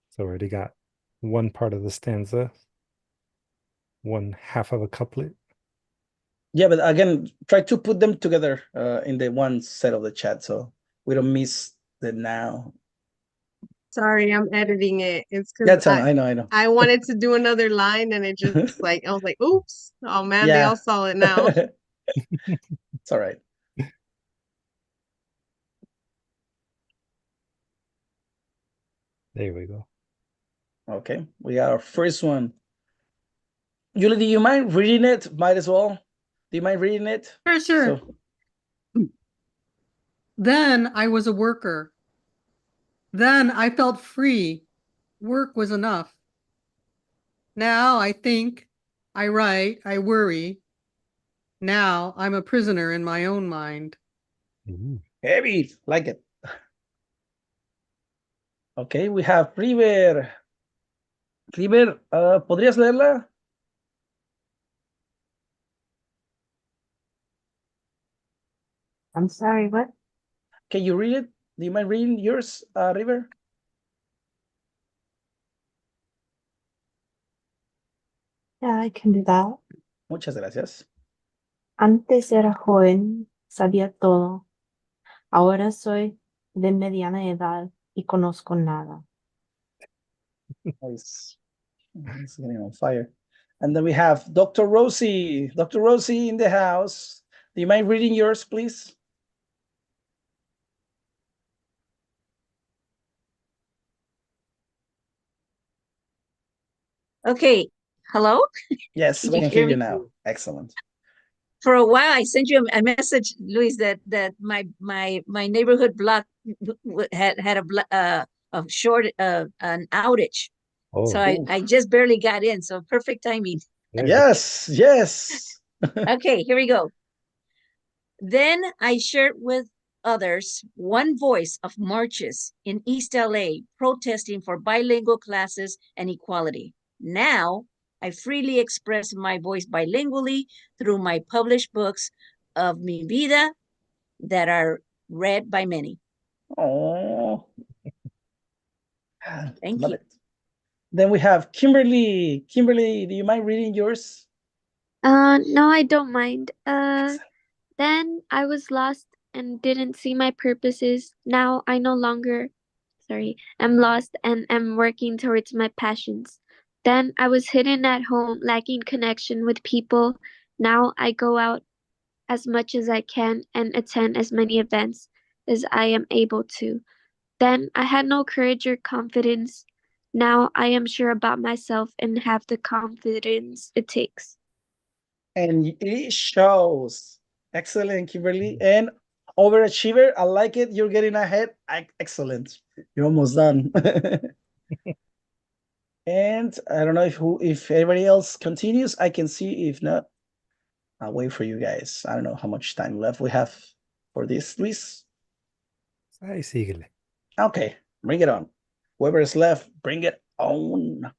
So already got one part of the stanza, one half of a couplet. Yeah, but again, try to put them together in the one set of the chat so we don't miss the now. Sorry, I'm editing it. It's Yeah, because I know. I wanted to do another line and it just like I was like, oops. Oh man, they Yeah. all saw it now. It's all right. There we go. Okay, we got our first one. Julie, do you mind reading it? Might as well. Do you mind reading it? Sure. Then I was a worker. Then I felt free. Work was enough. Now I think, I write, I worry. Now I'm a prisoner in my own mind. Heavy, like it. Okay, we have River. River, ¿podrías leerla? I'm sorry, what? Can you read it? Do you mind reading yours, River? Yeah, I can do that. Muchas gracias. Antes era joven, sabía todo. Ahora soy de mediana edad y conozco nada. Nice. It's getting on fire. And then we have Dr. Rosie. Dr. Rosie in the house. Do you mind reading yours, please? Okay, hello? Yes, Can we you can hear hear you me? now. Excellent. For a while, I sent you a message, Luis, that my neighborhood block had a short an outage. So Oh, I just barely got in. So perfect timing. yeah. Yes, yes. Okay, here we go. Then I shared with others one voice of marches in East LA protesting for bilingual classes and equality. Now I freely express my voice bilingually through my published books of Mi Vida that are read by many. Oh, Thank love you. it. Then we have Kimberly. Kimberly, do you mind reading yours? No, I don't mind. Excellent. Then I was lost and didn't see my purposes. Now I no longer, am lost and am working towards my passions. Then I was hidden at home, lacking connection with people. Now I go out as much as I can and attend as many events as I am able to. Then I had no courage or confidence. Now I am sure about myself and have the confidence it takes. And it shows. Excellent, Kimberly. And overachiever, I like it. You're getting ahead. Excellent. You're almost done. And I don't know if anybody else continues. I can see. If not, I'll wait for you guys. I don't know how much time left we have for this, Luis. Ay, síguele. Okay, bring it on. Whoever is left, bring it on.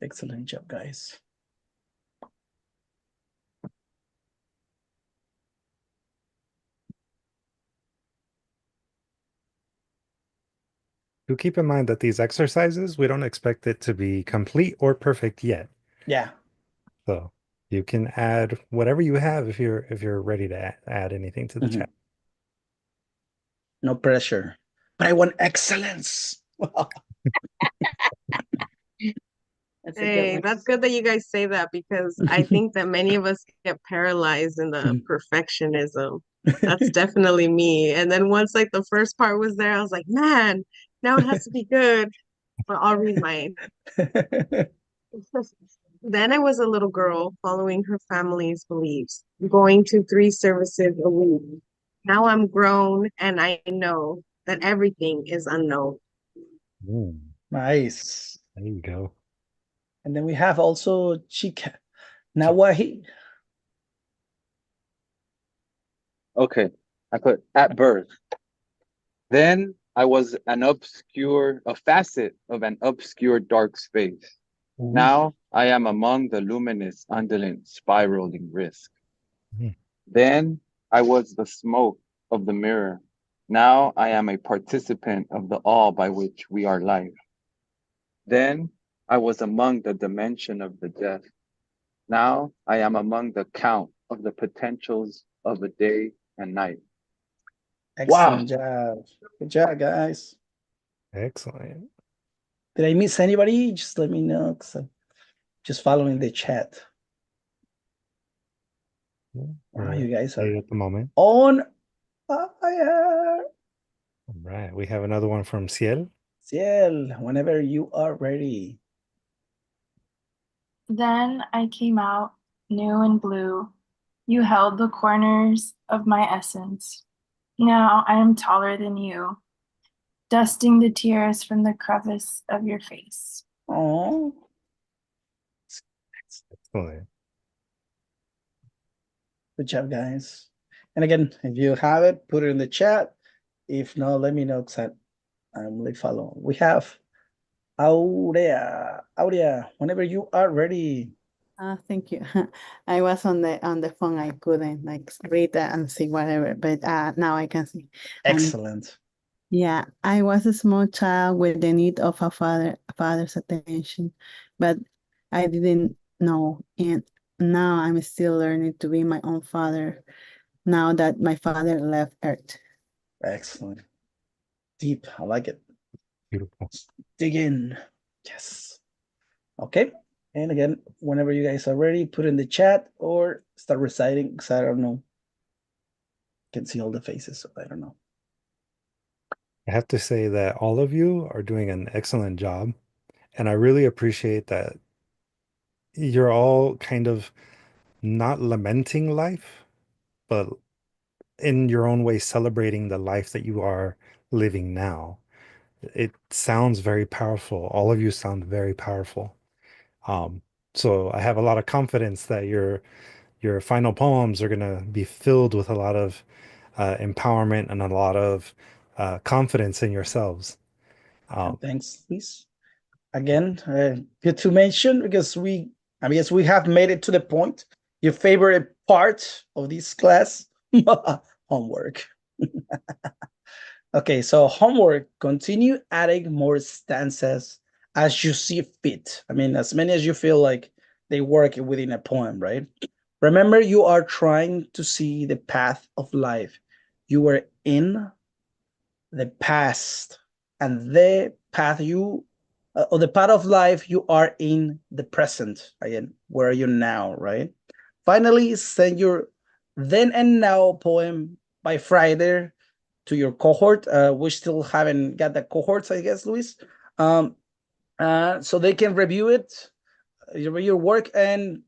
Excellent job, guys. Do keep in mind that these exercises, we don't expect it to be complete or perfect yet. Yeah. So you can add whatever you have if you're ready to add anything to the Mhm. chat. No pressure. But I want excellence. That's a good Hey, one. that's good that you guys say that because I think that many of us get paralyzed in the perfectionism. That's definitely me. And then once like the first part was there, I was like, man, now it has to be good. But I'll read mine. Then I was a little girl following her family's beliefs, going to 3 services a week. Now I'm grown and I know that everything is unknown. Nice. There you go. And then we have also Chica Nawahi. Okay, I put at birth. Then I was a facet of an obscure dark space. Now I am among the luminous, undulant, spiraling risk. Mhm. Then I was the smoke of the mirror. Now I am a participant of the all by which we are life. Then I was among the dimension of the death. Now I am among the count of the potentials of a day and night. Excellent job. Good job, guys. Excellent. Did I miss anybody? Just let me know, 'cause I'm just following the chat. Wow, you guys are At the moment. on fire. All right, we have another one from Ciel. Ciel, whenever you are ready. Then I came out, new and blue. You held the corners of my essence. Now I am taller than you, dusting the tears from the crevice of your face. Oh, Excellent. good job, guys. And again, if you have it, put it in the chat. If not, let me know because I'm really follow. We have Aurea. Aurea, whenever you are ready. Thank you. I was on the phone. I couldn't like read that and see whatever, but now I can see. And Excellent. yeah, I was a small child with the need of a father's attention, but I didn't know, and now I'm still learning to be my own father. Now that my father left Earth. Excellent. Deep. I like it. Beautiful. Dig in. Yes. Okay. And again, whenever you guys are ready, put in the chat or start reciting because I don't know. Can see all the faces, so I don't know. I have to say that all of you are doing an excellent job, and I really appreciate that you're all kind of not lamenting life, but in your own way celebrating the life that you are living now. It sounds very powerful. All of you sound very powerful. Um, so I have a lot of confidence that your final poems are gonna be filled with a lot of empowerment and a lot of confidence in yourselves. And thanks, Luis. Again, good to mention because I guess we have made it to the point. Your favorite part of this class, homework. Okay, so homework, continue adding more stanzas as you see fit. I mean, as many as you feel like they work within a poem, right? Remember, you are trying to see the path of life. You were in the past, and the path or the path of life you are in the present. Again, where are you now, right? Finally, send your then and now poem by Friday to your cohort. We still haven't got the cohorts, I guess, Luis. So they can review it, your work, and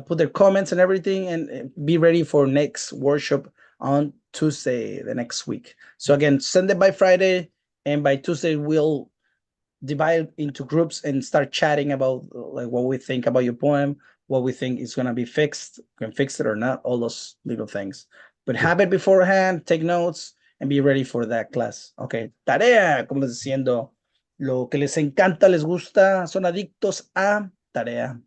put their comments and everything, and be ready for next workshop on Tuesday, the next week. So again, send it by Friday, and by Tuesday we'll divide into groups and start chatting about like what we think about your poem, what we think is gonna be fixed, can fix it or not, all those little things. But have it beforehand, take notes, and be ready for that class. Okay, tarea, como les diciendo, lo que les encanta, les gusta, son adictos a tarea.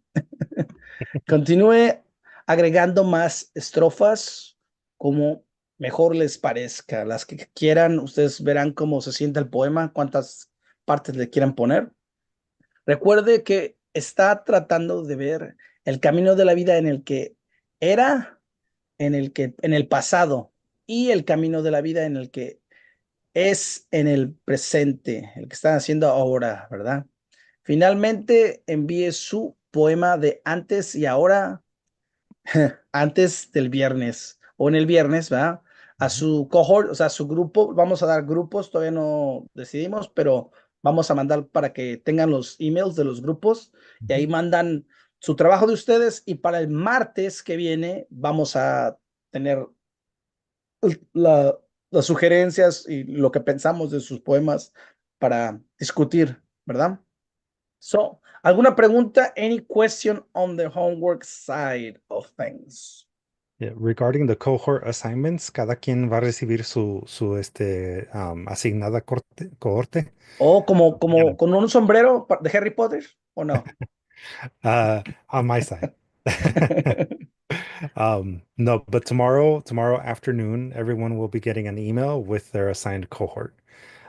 Continúe agregando más estrofas como mejor les parezca. Las que quieran, ustedes verán cómo se siente el poema, cuántas partes le quieran poner. Recuerde que está tratando de ver el camino de la vida en el que era, en el pasado, y el camino de la vida en el que es en el presente, el que están haciendo ahora, ¿verdad? Finalmente, envíe su poema de antes y ahora, antes del viernes o en el viernes, ¿verdad? A su cohort, o sea, a su grupo. Vamos a dar grupos, todavía no decidimos, pero vamos a mandar para que tengan los emails de los grupos y ahí mandan su trabajo de ustedes, y para el martes que viene vamos a tener las sugerencias y lo que pensamos de sus poemas para discutir, ¿verdad? So, ¿alguna pregunta? Any question on the homework side of things? Yeah, regarding the cohort assignments, cada quien va a recibir su asignada cohorte. ¿O como con un sombrero de Harry Potter o no? On my side. No, but tomorrow afternoon, everyone will be getting an email with their assigned cohort.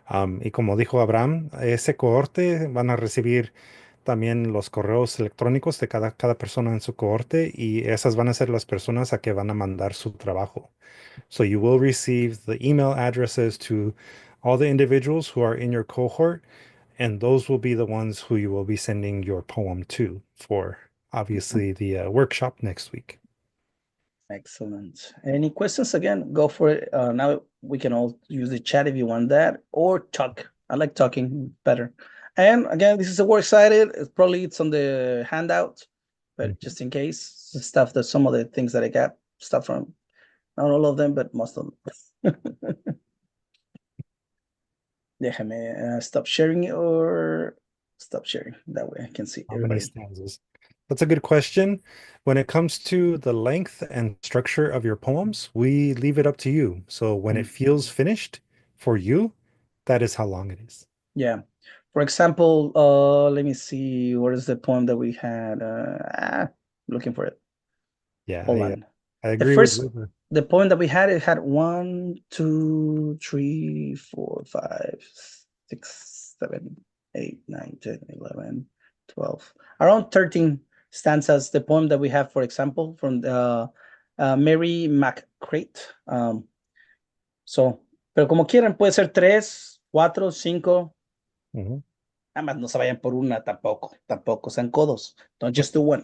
Y como dijo Abraham, ese cohorte van a recibir también los correos electrónicos de cada persona en su cohorte, y esas van a ser las personas a que van a mandar su trabajo. So you will receive the email addresses to all the individuals who are in your cohort, and those will be the ones who you will be sending your poem to for obviously the workshop next week. Excellent. Any questions? Again, go for it. Now we can all use the chat if you want that, or talk. I like talking better. And again, this is a works cited. It's on the handout, but just in case, stuff that some of the things that I got stuff from, not all of them, but most of them. Déjame stop sharing or stop sharing. That way I can see How many everybody. stanzas? That's a good question. When it comes to the length and structure of your poems, we leave it up to you. So when it feels finished for you, that is how long it is. Yeah. For example, let me see. What is the poem that we had? Looking for it. Yeah, Hold on. I The agree with first, River. the poem that we had, it had 1, 2, 3, 4, 5, 6, 7, 8, 9, 10, 11, 12, around 13 stanzas. The poem that we have, for example, from the Mary McCrate. Pero como quieran, puede ser 3, 4, 5. Mhm. Nada más no se vayan por una tampoco sean codos. Don't just do one.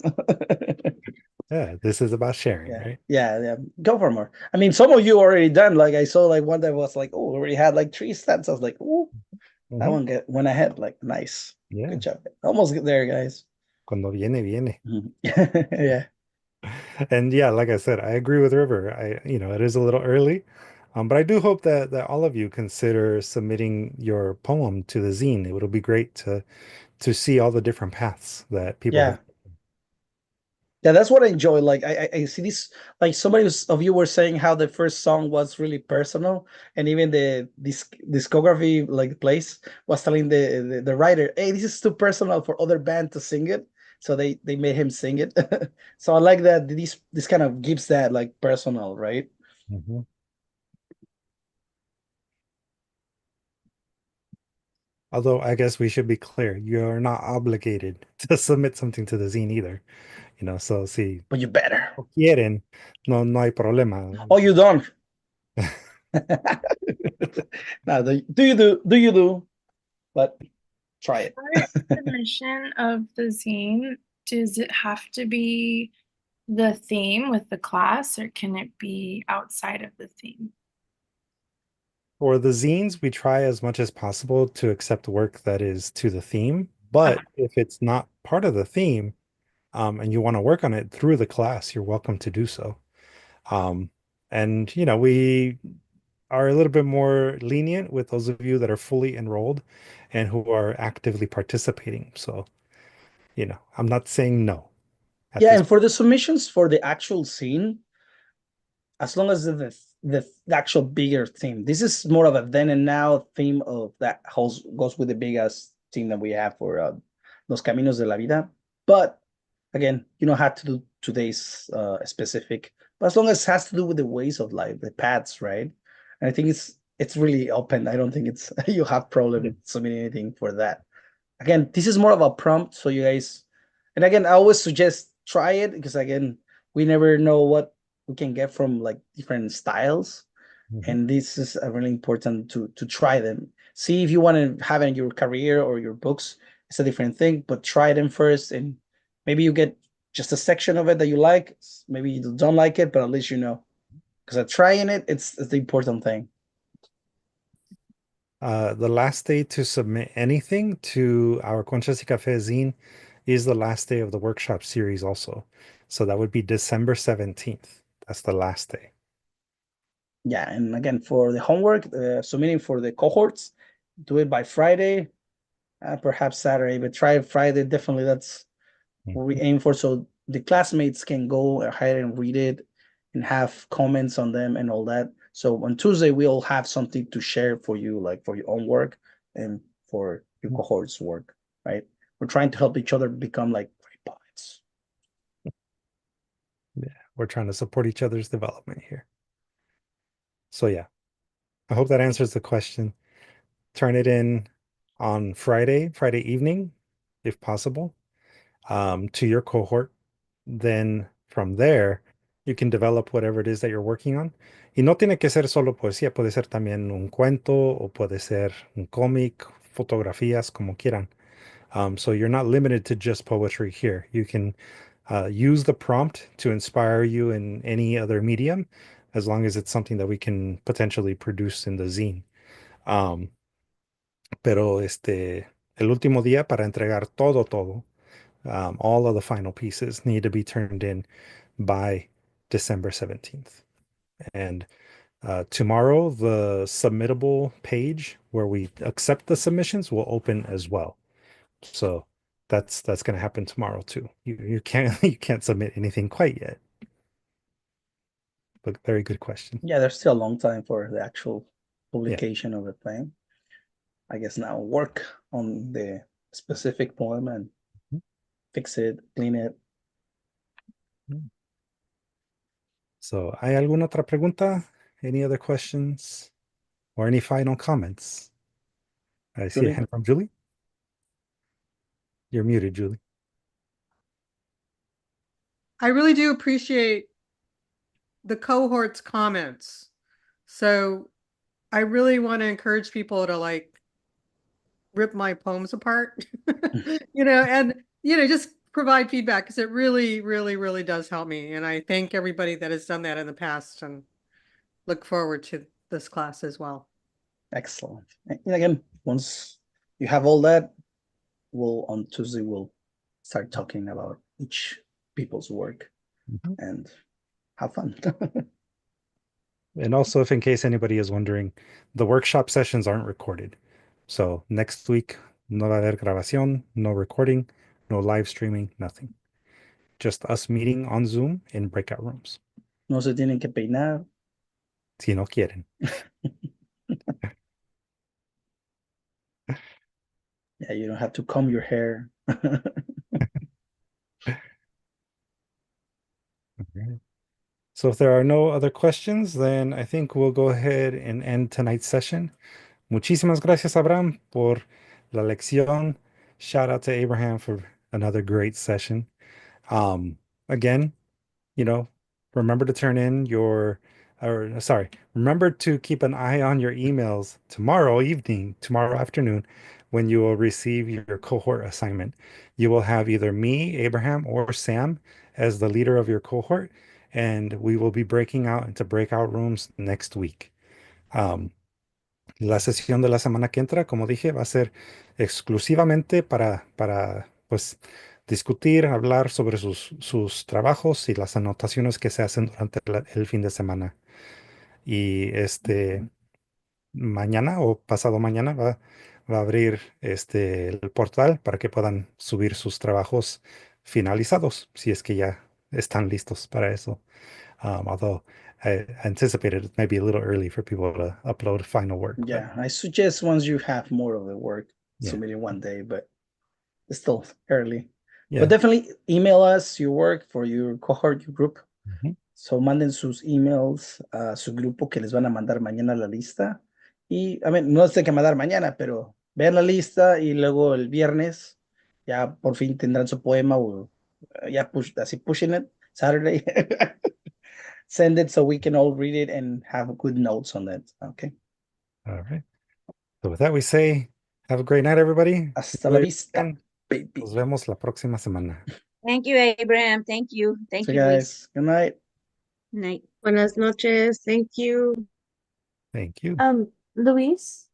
Yeah, this is about sharing, right? Yeah. Go for more. I mean, some of you already done. Like I saw like one that was like, oh, already had like 3 stats. I was like, oh, that one went ahead. Like, nice. Yeah. Good job. Almost there, guys. Cuando viene, viene. Yeah. And yeah, like I said, I agree with River. It is a little early, but I do hope that all of you consider submitting your poem to the zine. It would be great to see all the different paths that people have. Yeah, that's what I enjoy. Like I see this, like somebody of you were saying how the first song was really personal, and even the discography like place was telling the writer, hey, this is too personal for other band to sing it, so they made him sing it. So I like that this kind of gives that like personal, right? Mhm. Although I guess we should be clear, you're not obligated to submit something to the zine either. So see. But you better. No quieren, no hay problema. Oh, you don't. Now, do you do? But try it. For submission of the zine, does it have to be the theme with the class, or can it be outside of the theme? For the zines, we try as much as possible to accept work that is to the theme. But if it's not part of the theme, and you want to work on it through the class, you're welcome to do so. And we are a little bit more lenient with those of you that are fully enrolled and who are actively participating. So, I'm not saying no. Yeah, and for the submissions for the actual scene, as long as the actual bigger theme, this is more of a then and now theme of that goes with the biggest theme that we have for Los Caminos de la Vida. But again, you don't have to do today's specific, but as long as it has to do with the ways of life, the paths, right? And I think it's really open. I don't think it's you have problem submitting anything for that. Again, this is more of a prompt, so you guys, and again, I always suggest try it because again, we never know what we can get from like different styles, and this is really important to try them. See if you want to have it in your career or your books. It's a different thing, but try them first, and maybe you get just a section of it that you like. Maybe you don't like it, but at least you know. Because trying it, it's the important thing. The last day to submit anything to our Conchas y Café zine is the last day of the workshop series also. So that would be December 17th. That's the last day. Yeah, and again, for the homework, submitting for the cohorts, do it by Friday, perhaps Saturday, but try Friday. Definitely, that's what we aim for. So the classmates can go ahead and read it and have comments on them and all that. So on Tuesday, we'll have something to share for you, like for your own work and for your cohorts work, right? We're trying to help each other become like great poets. Yeah, we're trying to support each other's development here. So yeah, I hope that answers the question. Turn it in on Friday evening, if possible, to your cohort. Then from there, you can develop whatever it is that you're working on. Y no tiene que ser solo poesía, puede ser también un cuento o puede ser un cómic, fotografías, como quieran. So you're not limited to just poetry here. You can use the prompt to inspire you in any other medium, as long as it's something that we can potentially produce in the zine. Pero el último día para entregar todo, all of the final pieces need to be turned in by December 17th. And tomorrow, the submittable page where we accept the submissions will open as well. So that's going to happen tomorrow too. You can't submit anything quite yet. But very good question. Yeah, there's still a long time for the actual publication of the thing. I guess now work on the specific poem and fix it, clean it. So, ¿hay alguna otra pregunta? Any other questions or any final comments? I see a Julie? hand from Julie. You're muted, Julie. I really do appreciate the cohort's comments. So I really want to encourage people to like rip my poems apart, and, just provide feedback, because it really, really, really does help me. And I thank everybody that has done that in the past and look forward to this class as well. Excellent. And again, once you have all that, on Tuesday, we'll start talking about each people's work and have fun. And also, if in case anybody is wondering, the workshop sessions aren't recorded. So next week, no va a haber grabación, no recording, no live streaming, nothing. Just us meeting on Zoom in breakout rooms. No se tienen que peinar. Si no quieren. Yeah, you don't have to comb your hair. Okay. So if there are no other questions, then I think we'll go ahead and end tonight's session. Muchísimas gracias, Abraham, por la lección. Shout out to Abraham for another great session. Again, remember to turn in remember to keep an eye on your emails tomorrow afternoon, when you will receive your cohort assignment. You will have either me, Abraham, or Sam as the leader of your cohort, and we will be breaking out into breakout rooms next week. La sesión de la semana que entra, como dije, va a ser exclusivamente para pues, discutir, hablar sobre sus trabajos y las anotaciones que se hacen durante el fin de semana. Y mañana o pasado mañana va a abrir el portal para que puedan subir sus trabajos finalizados, si es que ya están listos para eso. Although I anticipated it might be a little early for people to upload final work. Yeah, I suggest once you have more of the work, submit it one day, but it's still early. Yeah. But definitely email us your work for your cohort, your group. So manden sus emails a su grupo, que les van a mandar mañana la lista. Y, no sé qué mandar mañana, pero vean la lista y luego el viernes ya por fin tendrán su poema, o ya así pushing it, Saturday. Send it so we can all read it and have good notes on that. Okay. All right. So with that, we say, have a great night, everybody. Hasta la vista, baby. Nos vemos la próxima semana. Thank you, Abraham. Thank you. Thank you, guys. Good night. Night. Buenas noches. Thank you. Thank you. Luis.